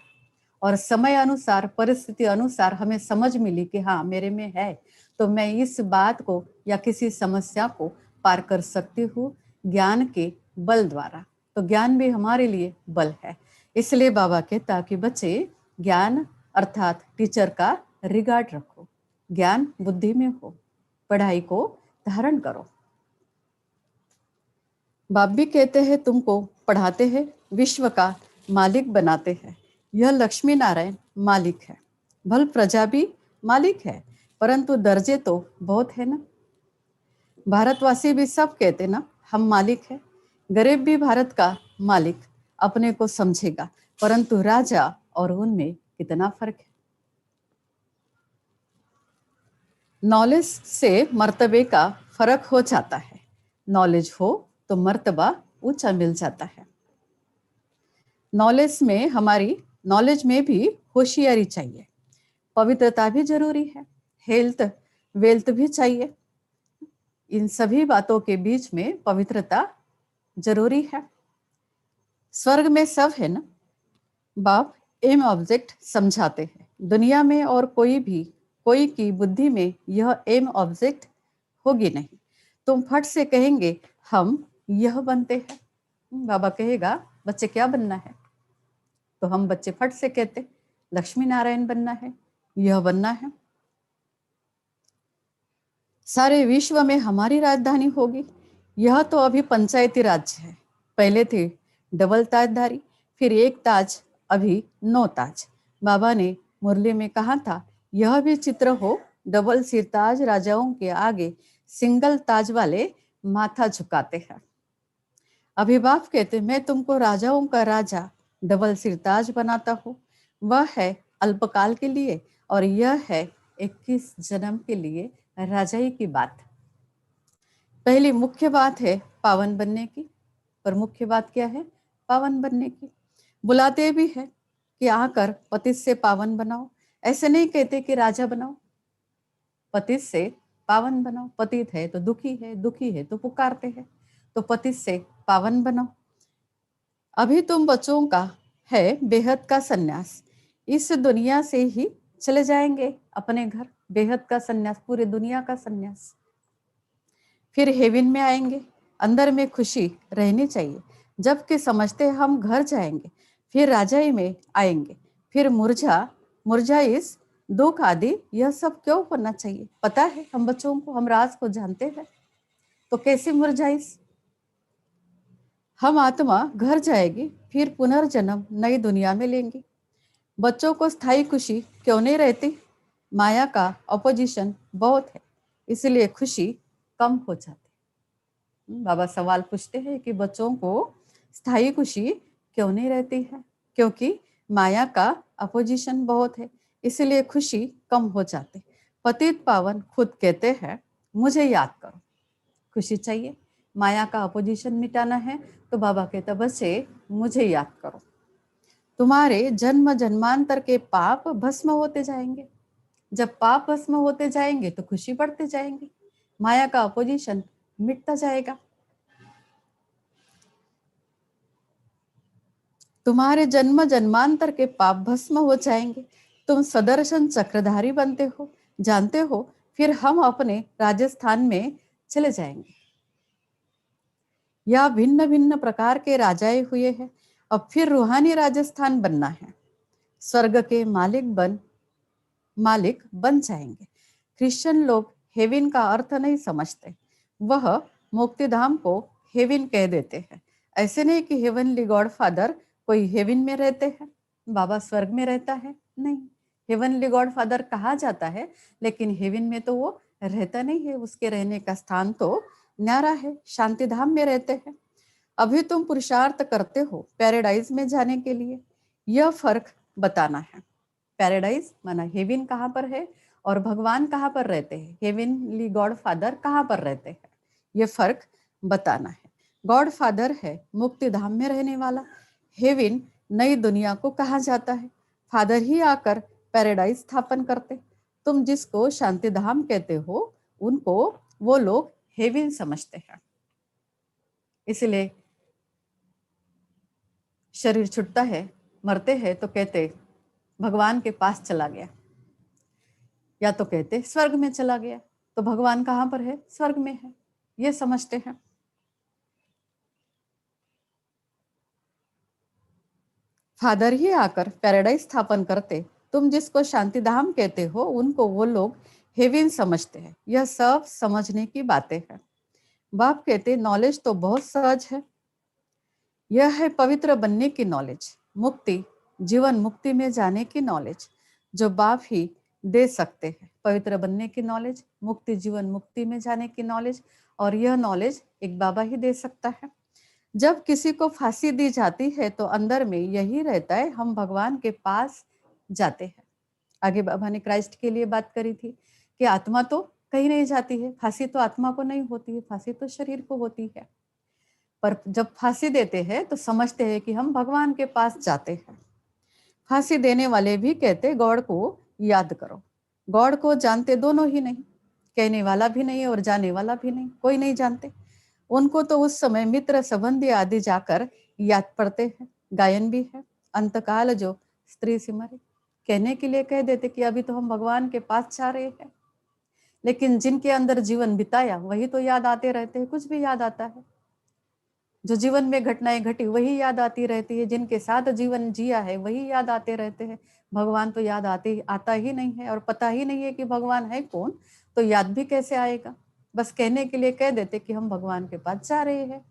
और समय अनुसार परिस्थिति अनुसार हमें समझ मिली कि हाँ मेरे में है, तो मैं इस बात को या किसी समस्या को पार कर सकती हूँ ज्ञान के बल द्वारा। तो ज्ञान भी हमारे लिए बल है। इसलिए बाबा कहता कि बच्चे ज्ञान अर्थात टीचर का रिगार्ड रखो, ज्ञान बुद्धि में हो, पढ़ाई को धारण करो। बाप भी कहते हैं तुमको पढ़ाते हैं, विश्व का मालिक बनाते हैं। यह लक्ष्मी नारायण मालिक है, भल प्रजा भी मालिक है, परंतु दर्जे तो बहुत है ना। भारतवासी भी सब कहते ना हम मालिक है। गरीब भी भारत का मालिक अपने को समझेगा, परंतु राजा और उनमें कितना फर्क है। नॉलेज से मर्तबे का फर्क हो जाता है, नॉलेज हो तो मर्तबा ऊंचा मिल जाता है। नॉलेज में भी होशियारी चाहिए, पवित्रता भी जरूरी है, हेल्थ वेल्थ भी चाहिए। इन सभी बातों के बीच में पवित्रता जरूरी है। स्वर्ग में सब है ना। बाप एम ऑब्जेक्ट समझाते हैं। दुनिया में और कोई की बुद्धि में यह एम ऑब्जेक्ट होगी नहीं। तुम फट से कहेंगे हम यह बनते हैं। बाबा कहेगा बच्चे क्या बनना है, तो हम बच्चे फट से कहते लक्ष्मी नारायण बनना है, यह बनना है। सारे विश्व में हमारी राजधानी होगी। यह तो अभी पंचायती राज्य है। पहले थे डबल ताजधारी, फिर एक ताज, अभी 9 ताज। बाबा ने मुरली में कहा था यह भी चित्र हो, डबल सिरताज राजाओं के आगे सिंगल ताज वाले माथा झुकाते हैं। अभी बाप कहते मैं तुमको राजाओं का राजा डबल सिरताज बनाता हूँ। वह है अल्पकाल के लिए और यह है 21 जन्म के लिए राजाई की बात। पहली मुख्य बात है पावन बनने की, पर मुख्य बात क्या है? पावन बनने की। बुलाते भी है कि आकर पतित से पावन बनाओ, ऐसे नहीं कहते कि राजा बनाओ, पतित से पावन बनाओ। पतित है तो दुखी है तो पुकारते हैं, तो पतित से पावन बनाओ। अभी तुम बच्चों का है बेहद का सन्यास, इस दुनिया से ही चले जाएंगे अपने घर, बेहद का सन्यास, पूरे दुनिया का सन्यास। फिर हेवन में आएंगे, अंदर में खुशी रहनी चाहिए, जबकि समझते हम घर जाएंगे, फिर राजाई में आएंगे, फिर मुरझाइश दुख आदि, यह सब क्यों करना चाहिए? पता है हम बच्चों को, हम राज को जानते हैं, तो कैसे मुरझाइश? हम आत्मा घर जाएगी, फिर पुनर्जन्म नई दुनिया में लेंगे। बच्चों को स्थायी खुशी क्यों नहीं रहती? माया का अपोजिशन बहुत है, इसलिए खुशी कम हो जाती। बाबा सवाल पूछते हैं कि बच्चों को स्थायी खुशी क्यों नहीं रहती है? क्योंकि माया का अपोजिशन बहुत है, इसलिए खुशी कम हो जाती। पतित पावन खुद कहते हैं मुझे याद करो, खुशी चाहिए, माया का अपोजिशन मिटाना है, तो बाबा कहता बच्चे मुझे याद करो। तुम्हारे जन्म जन्मांतर के पाप भस्म होते जाएंगे। जब पाप भस्म होते जाएंगे तो खुशी बढ़ते जाएंगे, माया का अपोजिशन मिटता जाएगा। तुम्हारे जन्म जन्मांतर के पाप भस्म हो जाएंगे, तुम सदर्शन चक्रधारी बनते हो, जानते हो। फिर हम अपने राजस्थान में चले जाएंगे। या भिन्न भिन्न प्रकार के राजाएं हुए हैं, अब फिर रूहानी राजस्थान बनना है, स्वर्ग के मालिक बन जाएंगे। क्रिश्चियन लोग हेवन का अर्थ नहीं समझते, वह मुक्तिधाम को हेवन कह देते हैं। ऐसे नहीं कि हेवनली गॉड फादर कोई हेवन में रहते हैं, बाबा स्वर्ग में रहता है, नहीं। हेवनली गॉड फादर कहा जाता है, लेकिन हेवन में तो वो रहता नहीं है, उसके रहने का स्थान तो न्यारा है, शांति धाम में रहते हैं। अभी तुम पुरुषार्थ करते हो पैराडाइज में जाने के लिए, यह फर्क बताना है। पैराडाइज माना हेवन कहाँ पर है और भगवान कहाँ पर रहते हैं, हेवनली गॉड फादर कहाँ पर रहते हैं, यह फर्क बताना है। गॉड फादर है मुक्ति धाम में रहने वाला, हेवन नई दुनिया को कहा जाता है। फादर ही आकर पैराडाइज स्थापन करते, तुम जिसको शांति धाम कहते हो उनको वो लोग हेवन समझते हैं। इसलिए शरीर छूटता है, मरते हैं तो कहते भगवान के पास चला गया, या तो कहते स्वर्ग में चला गया। तो भगवान कहाँ पर है? स्वर्ग में है, ये समझते हैं। फादर ही आकर पैराडाइज स्थापन करते। तुम जिसको शांति धाम कहते हो उनको वो लोग हेवन समझते हैं। यह सब समझने की बातें हैं। बाप कहते नॉलेज तो बहुत सहज है, यह है पवित्र बनने की नॉलेज, मुक्ति, जीवन मुक्ति में जाने की नॉलेज, जो बाप ही दे सकते हैं। पवित्र बनने की नॉलेज, मुक्ति, जीवन मुक्ति में जाने की नॉलेज, और यह नॉलेज एक बाबा ही दे सकता है। जब किसी को फांसी दी जाती है तो अंदर में यही रहता है, हम भगवान के पास जाते हैं। आगे बाबा ने क्राइस्ट के लिए बात करी थी कि आत्मा तो कहीं नहीं जाती है, फांसी तो आत्मा को नहीं होती है, फांसी तो शरीर को होती है। पर जब फांसी देते हैं तो समझते हैं कि हम भगवान के पास जाते हैं। फांसी देने वाले भी कहते गॉड को याद करो। गॉड को जानते दोनों ही नहीं, कहने वाला भी नहीं और जाने वाला भी नहीं, कोई नहीं जानते। उनको तो उस समय मित्र संबंधी आदि जाकर याद पड़ते हैं। गायन भी है, अंतकाल जो स्त्री सिमरे, कहने के लिए कह देते कि अभी तो हम भगवान के पास जा रहे हैं। लेकिन जिनके अंदर जीवन बिताया वही तो याद आते रहते हैं, कुछ भी याद आता है। जो जीवन में घटनाएं घटी वही याद आती रहती है, जिनके साथ जीवन जिया है वही याद आते रहते हैं। भगवान तो याद आता ही नहीं है, और पता ही नहीं है कि भगवान है कौन, तो याद भी कैसे आएगा। बस कहने के लिए कह देते कि हम भगवान के पास जा रहे हैं।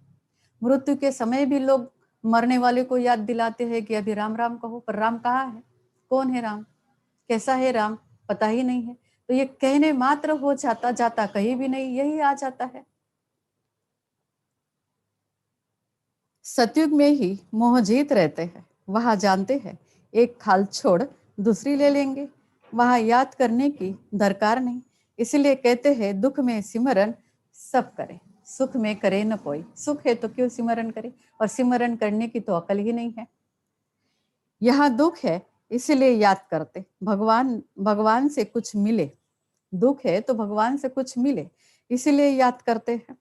मृत्यु के समय भी लोग मरने वाले को याद दिलाते हैं कि अभी राम राम कहो, पर राम कहाँ है, कौन है राम, कैसा है राम, पता ही नहीं है। तो ये कहने मात्र हो जाता जाता कहीं भी नहीं, यही आ जाता है। सतयुग में ही मोह जीत रहते हैं, वहां जानते हैं एक खाल छोड़ दूसरी ले लेंगे, वहां याद करने की दरकार नहीं। इसलिए कहते हैं दुख में सिमरन सब करे, सुख में करे न कोई। सुख है तो क्यों सिमरन करे, और सिमरन करने की तो अकल ही नहीं है। यहाँ दुख है इसलिए याद करते, भगवान से कुछ मिले। दुख है तो भगवान से कुछ मिले, इसलिए याद करते हैं।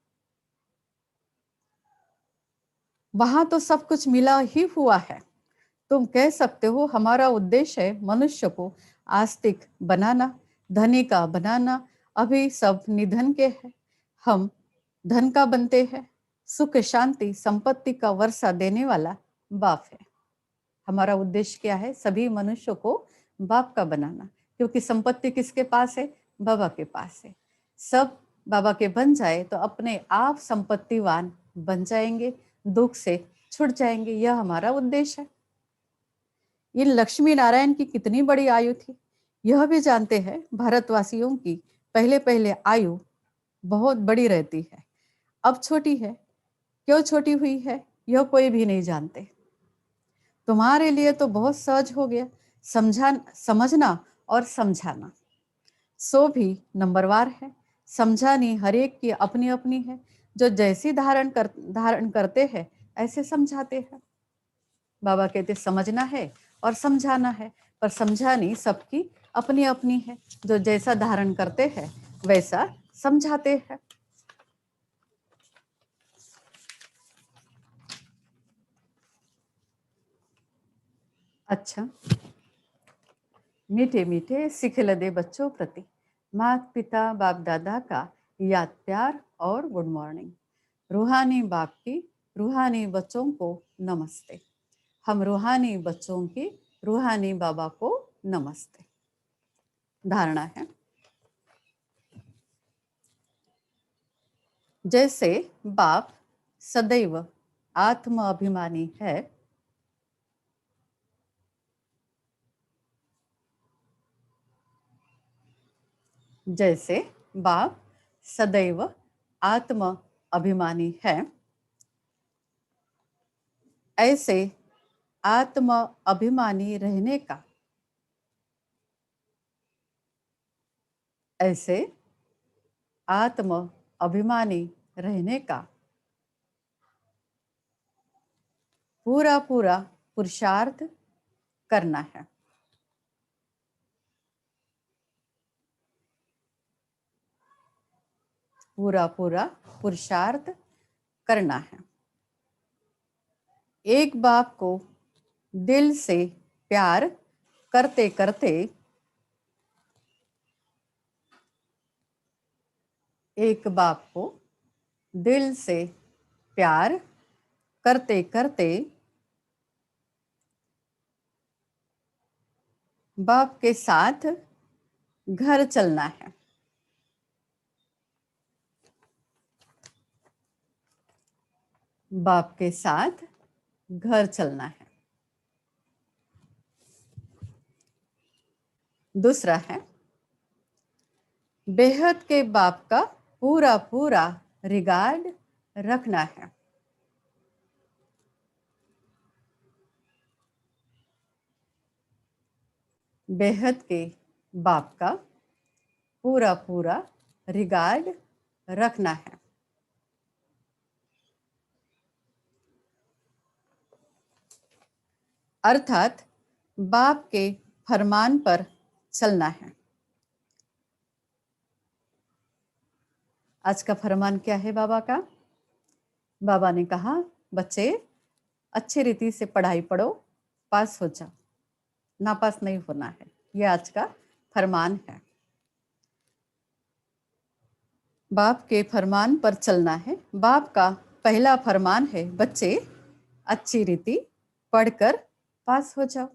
वहां तो सब कुछ मिला ही हुआ है। तुम कह सकते हो हमारा उद्देश्य है मनुष्य को आस्तिक बनाना, धनी का बनाना। अभी सब निधन के हैं, हम धन का बनते हैं। सुख शांति संपत्ति का वर्षा देने वाला बाप है। हमारा उद्देश्य क्या है? सभी मनुष्यों को बाप का बनाना, क्योंकि संपत्ति किसके पास है? बाबा के पास है। सब बाबा के बन जाए तो अपने आप संपत्तिवान बन जाएंगे, दुख से छुट जाएंगे। यह हमारा उद्देश्य है। इन लक्ष्मी नारायण की कितनी बड़ी आयु थी, यह भी जानते हैं। भारतवासियों की पहले पहले आयु बहुत बड़ी रहती है, अब छोटी है। क्यों छोटी हुई है यह कोई भी नहीं जानते। तुम्हारे लिए तो बहुत सहज हो गया, समझना और समझाना। सो भी नंबरवार है, समझानी हर एक की अपनी अपनी है। जो जैसी धारण करते हैं ऐसे समझाते हैं। बाबा कहते समझना है और समझाना है, पर समझानी सबकी अपनी अपनी है। जो जैसा धारण करते हैं वैसा समझाते हैं। अच्छा, मीठे मीठे सिखल दे बच्चों प्रति माता पिता बाप दादा का याद प्यार और गुड मॉर्निंग। रूहानी बाप की रूहानी बच्चों को नमस्ते। हम रूहानी बच्चों की रूहानी बाबा को नमस्ते। धारणा है, जैसे बाप सदैव आत्म अभिमानी है, जैसे बाप सदैव आत्म अभिमानी है, ऐसे आत्म अभिमानी रहने का, ऐसे आत्म अभिमानी रहने का पूरा पूरा पुरुषार्थ करना है। पूरा पूरा पुरुषार्थ करना है। एक बाप को दिल से प्यार करते करते, एक बाप को दिल से प्यार करते करते बाप के साथ घर चलना है। बाप के साथ घर चलना है। दूसरा है, बेहद के बाप का पूरा पूरा रिगार्ड रखना है। बेहद के बाप का पूरा पूरा रिगार्ड रखना है। अर्थात बाप के फरमान पर चलना है। आज का फरमान क्या है बाबा का? बाबा ने कहा, बच्चे अच्छी रीति से पढ़ाई पढ़ो, पास हो जाओ, नापास नहीं होना है। यह आज का फरमान है। बाप के फरमान पर चलना है। बाप का पहला फरमान है, बच्चे अच्छी रीति पढ़कर पास हो जाओ।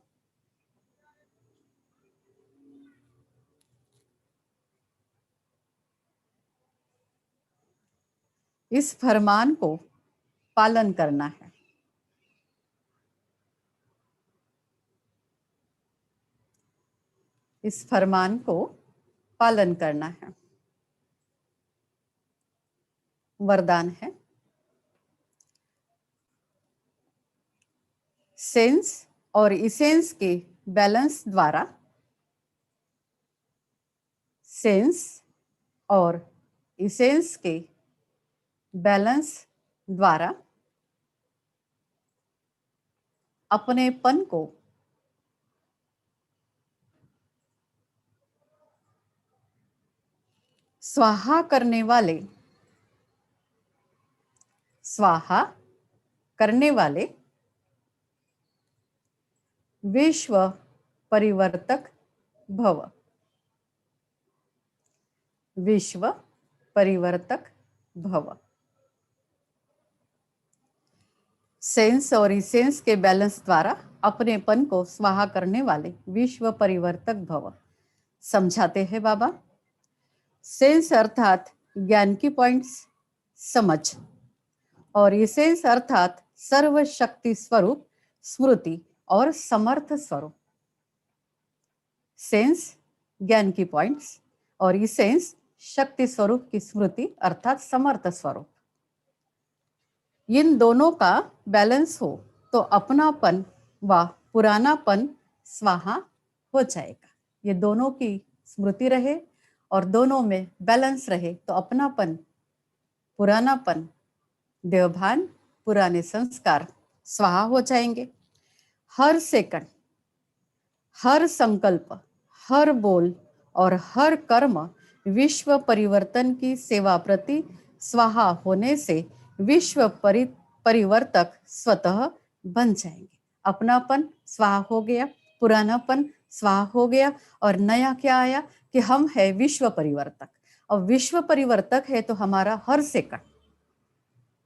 इस फरमान को पालन करना है। इस फरमान को पालन करना है। वरदान है, सेंस और इसेंस के बैलेंस द्वारा, सेंस और इसेंस के बैलेंस द्वारा अपनेपन को स्वाहा करने वाले, स्वाहा करने वाले विश्व परिवर्तक भव। विश्व परिवर्तक भव। सेंस और इसेंस के बैलेंस द्वारा अपनेपन को स्वाहा करने वाले विश्व परिवर्तक भव। समझाते हैं बाबा। सेंस अर्थात ज्ञान की पॉइंट्स, समझ, और इसेंस अर्थात सर्वशक्ति स्वरूप, स्मृति और समर्थ स्वरूप। सेंस ज्ञान की पॉइंट्स और इसेंस शक्ति स्वरूप की स्मृति अर्थात समर्थ स्वरूप। इन दोनों का बैलेंस हो तो अपनापन व पुरानापन स्वाहा हो जाएगा। ये दोनों की स्मृति रहे और दोनों में बैलेंस रहे तो अपनापन, पुरानापन, देवभान, पुराने संस्कार स्वाहा हो जाएंगे। हर सेकंड, हर संकल्प, हर बोल और हर कर्म विश्व परिवर्तन की सेवा प्रति स्वाहा होने से विश्व परिवर्तक स्वतः बन जाएंगे। अपनापन स्वाहा हो गया, पुरानापन स्वाहा हो गया और नया क्या आया कि हम है विश्व परिवर्तक। और विश्व परिवर्तक है तो हमारा हर सेकंड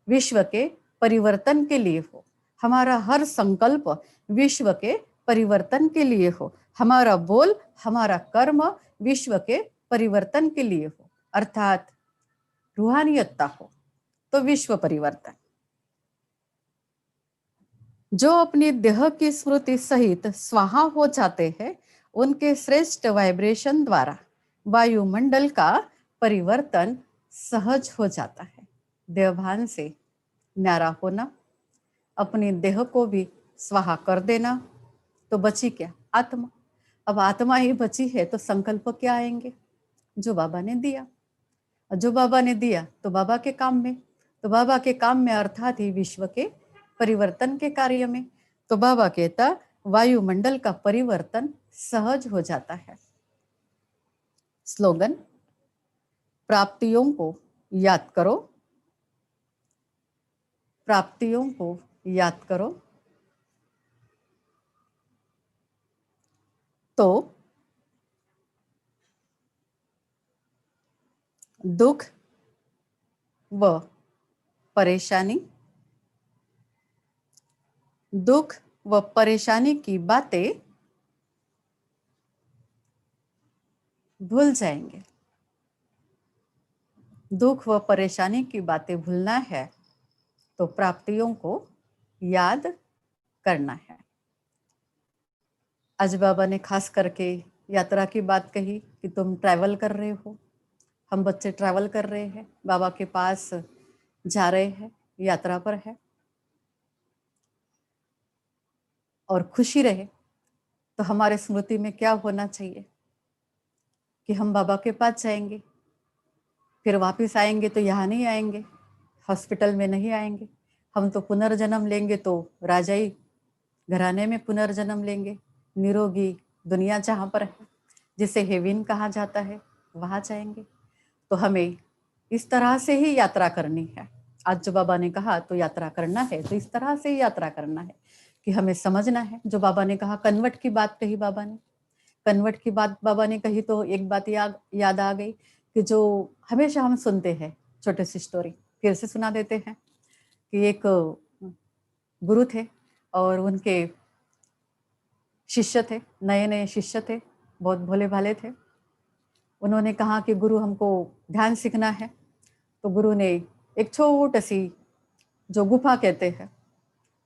विश्व के परिवर्तन के लिए हो, हमारा हर संकल्प विश्व के परिवर्तन के लिए हो, हमारा बोल, हमारा कर्म विश्व के परिवर्तन के लिए हो, अर्थात रूहानियतता हो तो विश्व परिवर्तन। जो अपनी देह की स्मृति सहित स्वाहा हो जाते हैं, उनके श्रेष्ठ वाइब्रेशन द्वारा वायुमंडल का परिवर्तन सहज हो जाता है। देवभान से न्यारा होना, अपनी देह को भी स्वाहा कर देना, तो बची क्या? आत्मा। अब आत्मा ही बची है तो संकल्प क्या आएंगे? जो बाबा ने दिया। जो बाबा ने दिया तो बाबा के काम में, तो बाबा के काम में अर्थात ही विश्व के परिवर्तन के कार्य में। तो बाबा कहता वायुमंडल का परिवर्तन सहज हो जाता है। स्लोगन, प्राप्तियों को याद करो, प्राप्तियों को याद करो, तो दुख व परेशानी, दुख व परेशानी की बातें भूल जाएंगे। दुख व परेशानी की बातें भूलना है तो प्राप्तियों को याद करना है। आज बाबा ने खास करके यात्रा की बात कही कि तुम ट्रैवल कर रहे हो, हम बच्चे ट्रैवल कर रहे हैं, बाबा के पास जा रहे हैं, यात्रा पर है, और खुशी रहे तो हमारे स्मृति में क्या होना चाहिए कि हम बाबा के पास जाएंगे, फिर वापस आएंगे तो यहाँ नहीं आएंगे, हॉस्पिटल में नहीं आएंगे, हम तो पुनर्जन्म लेंगे तो राजाई घराने में पुनर्जन्म लेंगे, निरोगी दुनिया जहाँ पर है, जिसे हेवन कहा जाता है, वहाँ जाएंगे। तो हमें इस तरह से ही यात्रा करनी है। आज जो बाबा ने कहा तो यात्रा करना है, तो इस तरह से ही यात्रा करना है कि हमें समझना है। जो बाबा ने कहा, कन्वर्ट की बात कही बाबा ने, कन्वर्ट की बात बाबा ने कही तो एक बात याद आ गई कि जो हमेशा हम सुनते हैं, छोटी सी स्टोरी फिर से सुना देते हैं कि एक गुरु थे और उनके शिष्य थे, नए नए शिष्य थे, बहुत भोले भाले थे। उन्होंने कहा कि गुरु हमको ध्यान सीखना है। तो गुरु ने एक छोटी सी जो गुफा कहते हैं,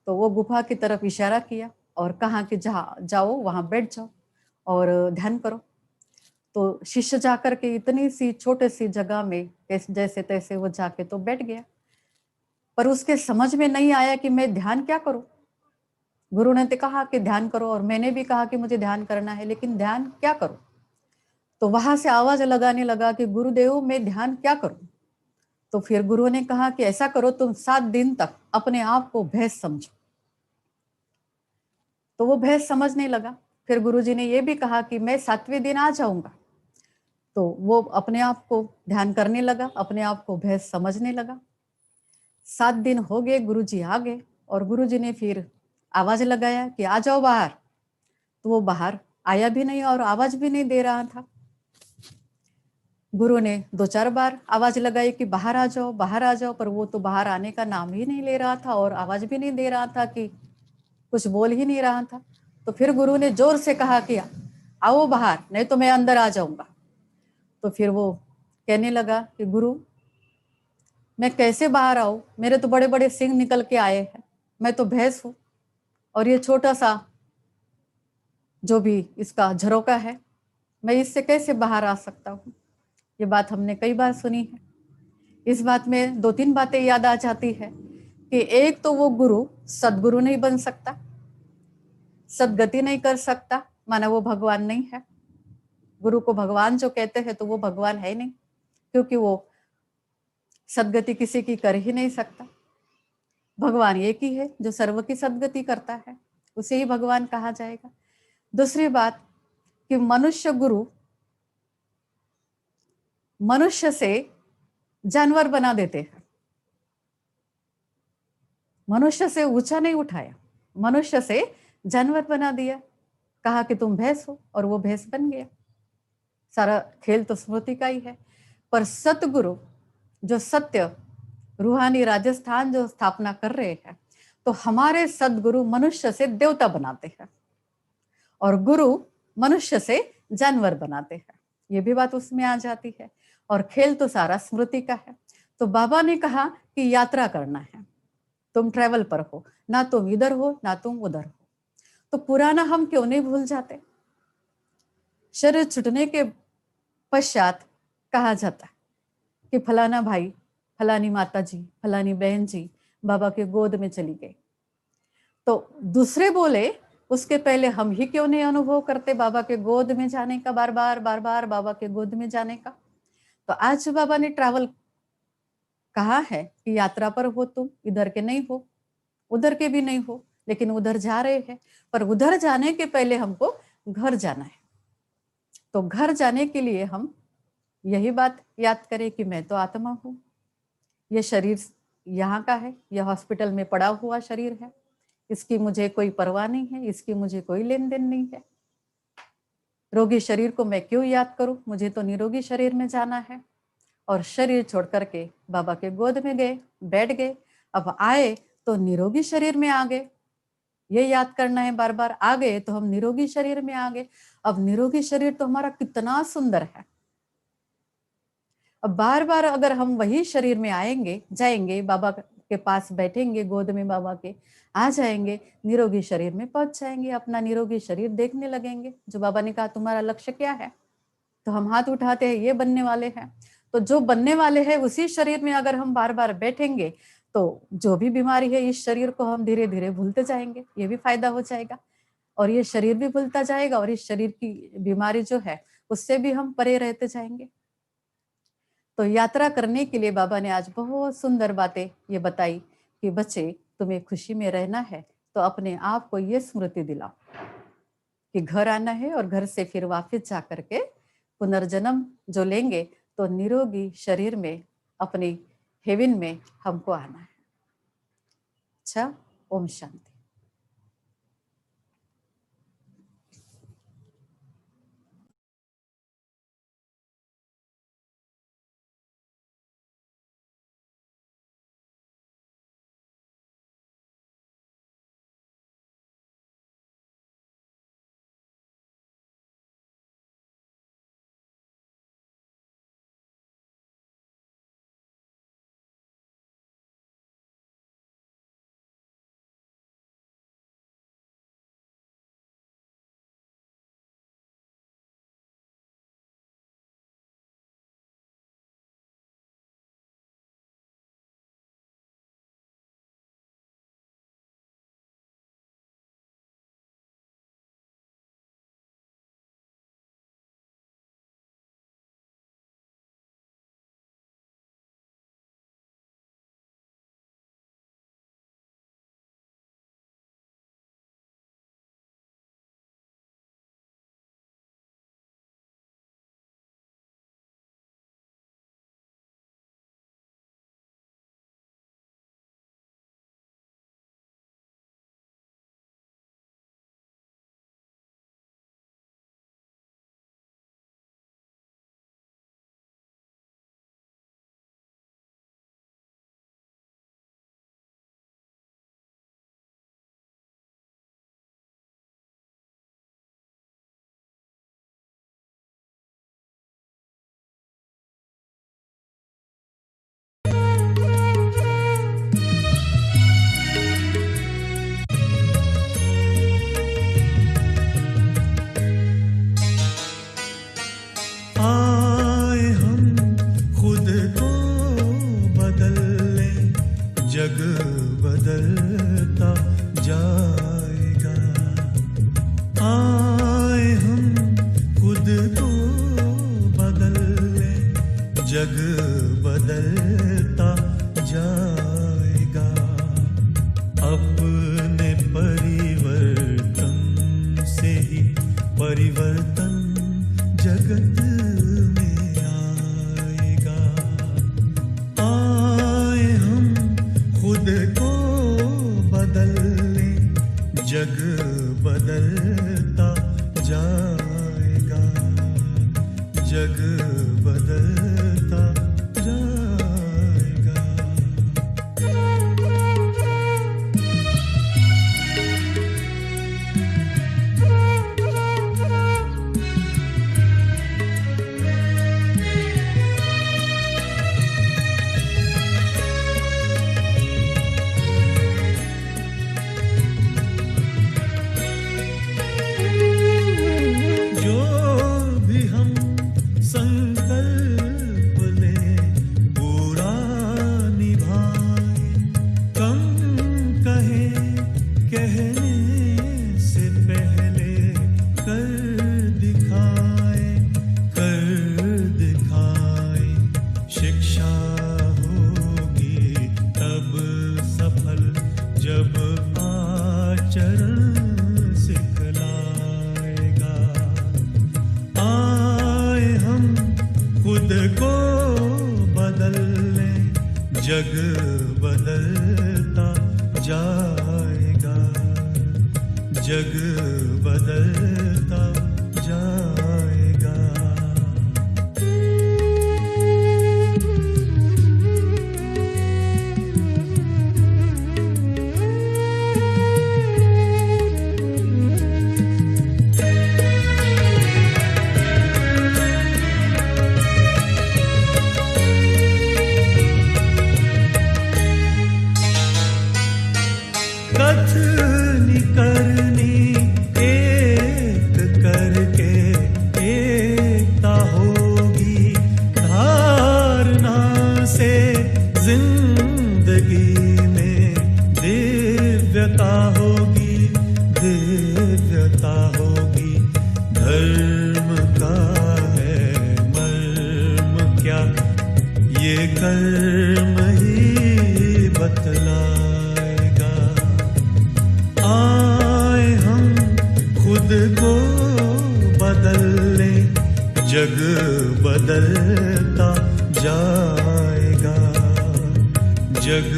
तो वो गुफा की तरफ इशारा किया और कहा कि जहाँ जाओ वहाँ बैठ जाओ और ध्यान करो। तो शिष्य जाकर के इतनी सी छोटे सी जगह में जैसे तैसे वो जाके तो बैठ गया, पर उसके समझ में नहीं आया कि मैं ध्यान क्या करूं। गुरु ने तो कहा कि ध्यान करो और मैंने भी कहा कि मुझे ध्यान करना है, लेकिन ध्यान क्या करूं। तो वहां से आवाज लगाने लगा कि गुरुदेव मैं ध्यान क्या करूं। तो फिर गुरु ने कहा कि ऐसा करो, तुम 7 दिन तक अपने आप को भैंस समझो। तो वो भैंस समझने लगा। फिर गुरुजी ने ये भी कहा कि मैं 7वें दिन आ जाऊंगा। तो वो अपने आप को ध्यान करने लगा, अपने आप को भैंस समझने लगा। 7 दिन हो गए, गुरुजी आ गए और गुरुजी ने फिर आवाज लगाया कि आ जाओ बाहर। तो वो बाहर आया भी नहीं और आवाज भी नहीं दे रहा था। गुरु ने 2-4 बार आवाज लगाई कि बाहर आ जाओ, बाहर आ जाओ, पर वो तो बाहर आने का नाम ही नहीं ले रहा था और आवाज भी नहीं दे रहा था, कि कुछ बोल ही नहीं रहा था। तो फिर गुरु ने जोर से कहा कि आओ बाहर, नहीं तो मैं अंदर आ जाऊंगा। तो फिर वो कहने लगा कि गुरु मैं कैसे बाहर आऊं, मेरे तो बड़े बड़े सिंह निकल के आए हैं, मैं तो भैंस हूं और ये छोटा सा जो भी इसका झरोका है, मैं इससे कैसे बाहर आ सकता हूँ। ये बात हमने कई बार सुनी है। इस बात में 2-3 बातें याद आ जाती है कि एक तो वो गुरु सदगुरु नहीं बन सकता, सदगति नहीं कर सकता, माना वो भगवान नहीं है। गुरु को भगवान जो कहते हैं तो वो भगवान है नहीं, क्योंकि वो सदगति किसी की कर ही नहीं सकता। भगवान एक ही है जो सर्व की सदगति करता है, उसे ही भगवान कहा जाएगा। दूसरी बात कि मनुष्य गुरु मनुष्य से जानवर बना देते हैं, मनुष्य से ऊंचा नहीं उठाया, मनुष्य से जानवर बना दिया, कहा कि तुम भैंस हो और वो भैंस बन गया। सारा खेल तो स्मृति का ही है। पर सतगुरु जो सत्य रूहानी राजस्थान जो स्थापना कर रहे हैं, तो हमारे सदगुरु मनुष्य से देवता बनाते हैं और गुरु मनुष्य से जानवर बनाते हैं। ये भी बात उसमें आ जाती है और खेल तो सारा स्मृति का है। तो बाबा ने कहा कि यात्रा करना है, तुम ट्रैवल पर हो, ना तुम इधर हो ना तुम उधर हो। तो पुराना हम क्यों नहीं भूल जाते। शरीर छूटने के पश्चात कहा जाता है कि फलाना भाई, फलानी माता जी, फलानी बहन जी बाबा के गोद में चली गई। तो दूसरे बोले उसके पहले हम ही क्यों नहीं अनुभव करते बाबा के गोद में जाने का, बार बार बाबा के गोद में जाने का। तो आज बाबा ने ट्रैवल कहा है कि यात्रा पर हो, तुम इधर के नहीं हो, उधर के भी नहीं हो, लेकिन उधर जा रहे हैं। पर उधर जाने के पहले हमको घर जाना है। तो घर जाने के लिए हम यही बात याद करें कि मैं तो आत्मा हूं, ये शरीर यहाँ का है, यह हॉस्पिटल में पड़ा हुआ शरीर है, इसकी मुझे कोई परवाह नहीं है, इसकी मुझे कोई लेन देन नहीं है। रोगी शरीर को मैं क्यों याद करूं, मुझे तो निरोगी शरीर में जाना है। और शरीर छोड़ करके बाबा के गोद में गए, बैठ गए। अब आए तो निरोगी शरीर में आ गए, ये याद करना है बार बार। आ गए तो हम निरोगी शरीर में आ गए। अब निरोगी शरीर तो हमारा कितना सुंदर है। अब बार बार अगर हम वही शरीर में आएंगे, जाएंगे, बाबा के पास बैठेंगे, गोद में बाबा के आ जाएंगे, निरोगी शरीर में पहुंच जाएंगे, अपना निरोगी शरीर देखने लगेंगे। जो बाबा ने कहा तुम्हारा लक्ष्य क्या है, तो हम हाथ उठाते हैं, ये बनने वाले हैं। तो जो बनने वाले हैं उसी शरीर में अगर हम बार बार बैठेंगे तो जो भी बीमारी है इस शरीर को हम धीरे धीरे भूलते जाएंगे, ये भी फायदा हो जाएगा। और ये शरीर भी भूलता जाएगा और इस शरीर की बीमारी जो है उससे भी हम परे रहते जाएंगे। तो यात्रा करने के लिए बाबा ने आज बहुत सुंदर बातें ये बताई कि बच्चे तुम्हें खुशी में रहना है तो अपने आप को ये स्मृति दिलाओ कि घर आना है और घर से फिर वापस जा करके पुनर्जन्म जो लेंगे तो निरोगी शरीर में अपनी हेवन में हमको आना है। अच्छा, ओम शांति। जग बदलता जाएगा, जग बदलता जाएगा। कथनी करनी एक करके एकता होगी, धारणा से जिंदगी में दिव्यता होगी, दिव्यता होगी। धर्म का है मर्म क्या, ये कर्म ही बतलाएगा। आए हम खुद को बदल लें, जग बदलता जाएगा, जग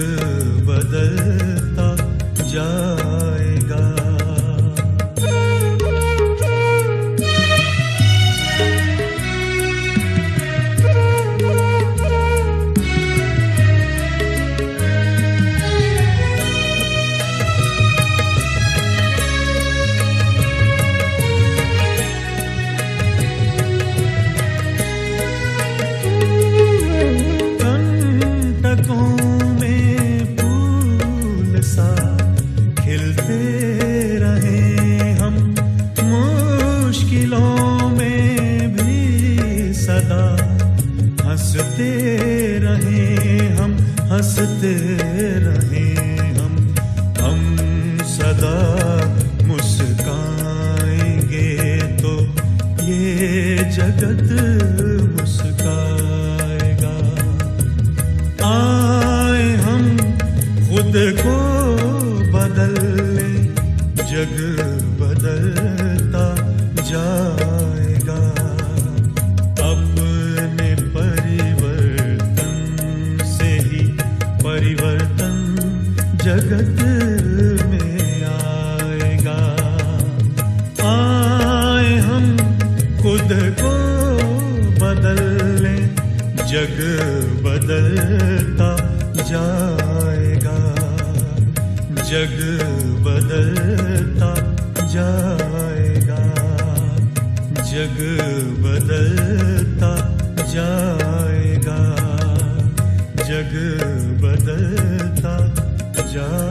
बदलता जाएगा। हंसते रहें हम, हंसते रहें हम सदा मुस्काएंगे तो ये जगत मुस्काएगा। आए हम खुद को बदल लें, जग बदलता जाएगा। अपने परिवर्तन से ही परिवर्तन जगत में आएगा। आए हम खुद को बदल लें, जग बदलता जाएगा, जग बदलता जाएगा, जग बदलता जाएगा, जग बदलता जाएगा।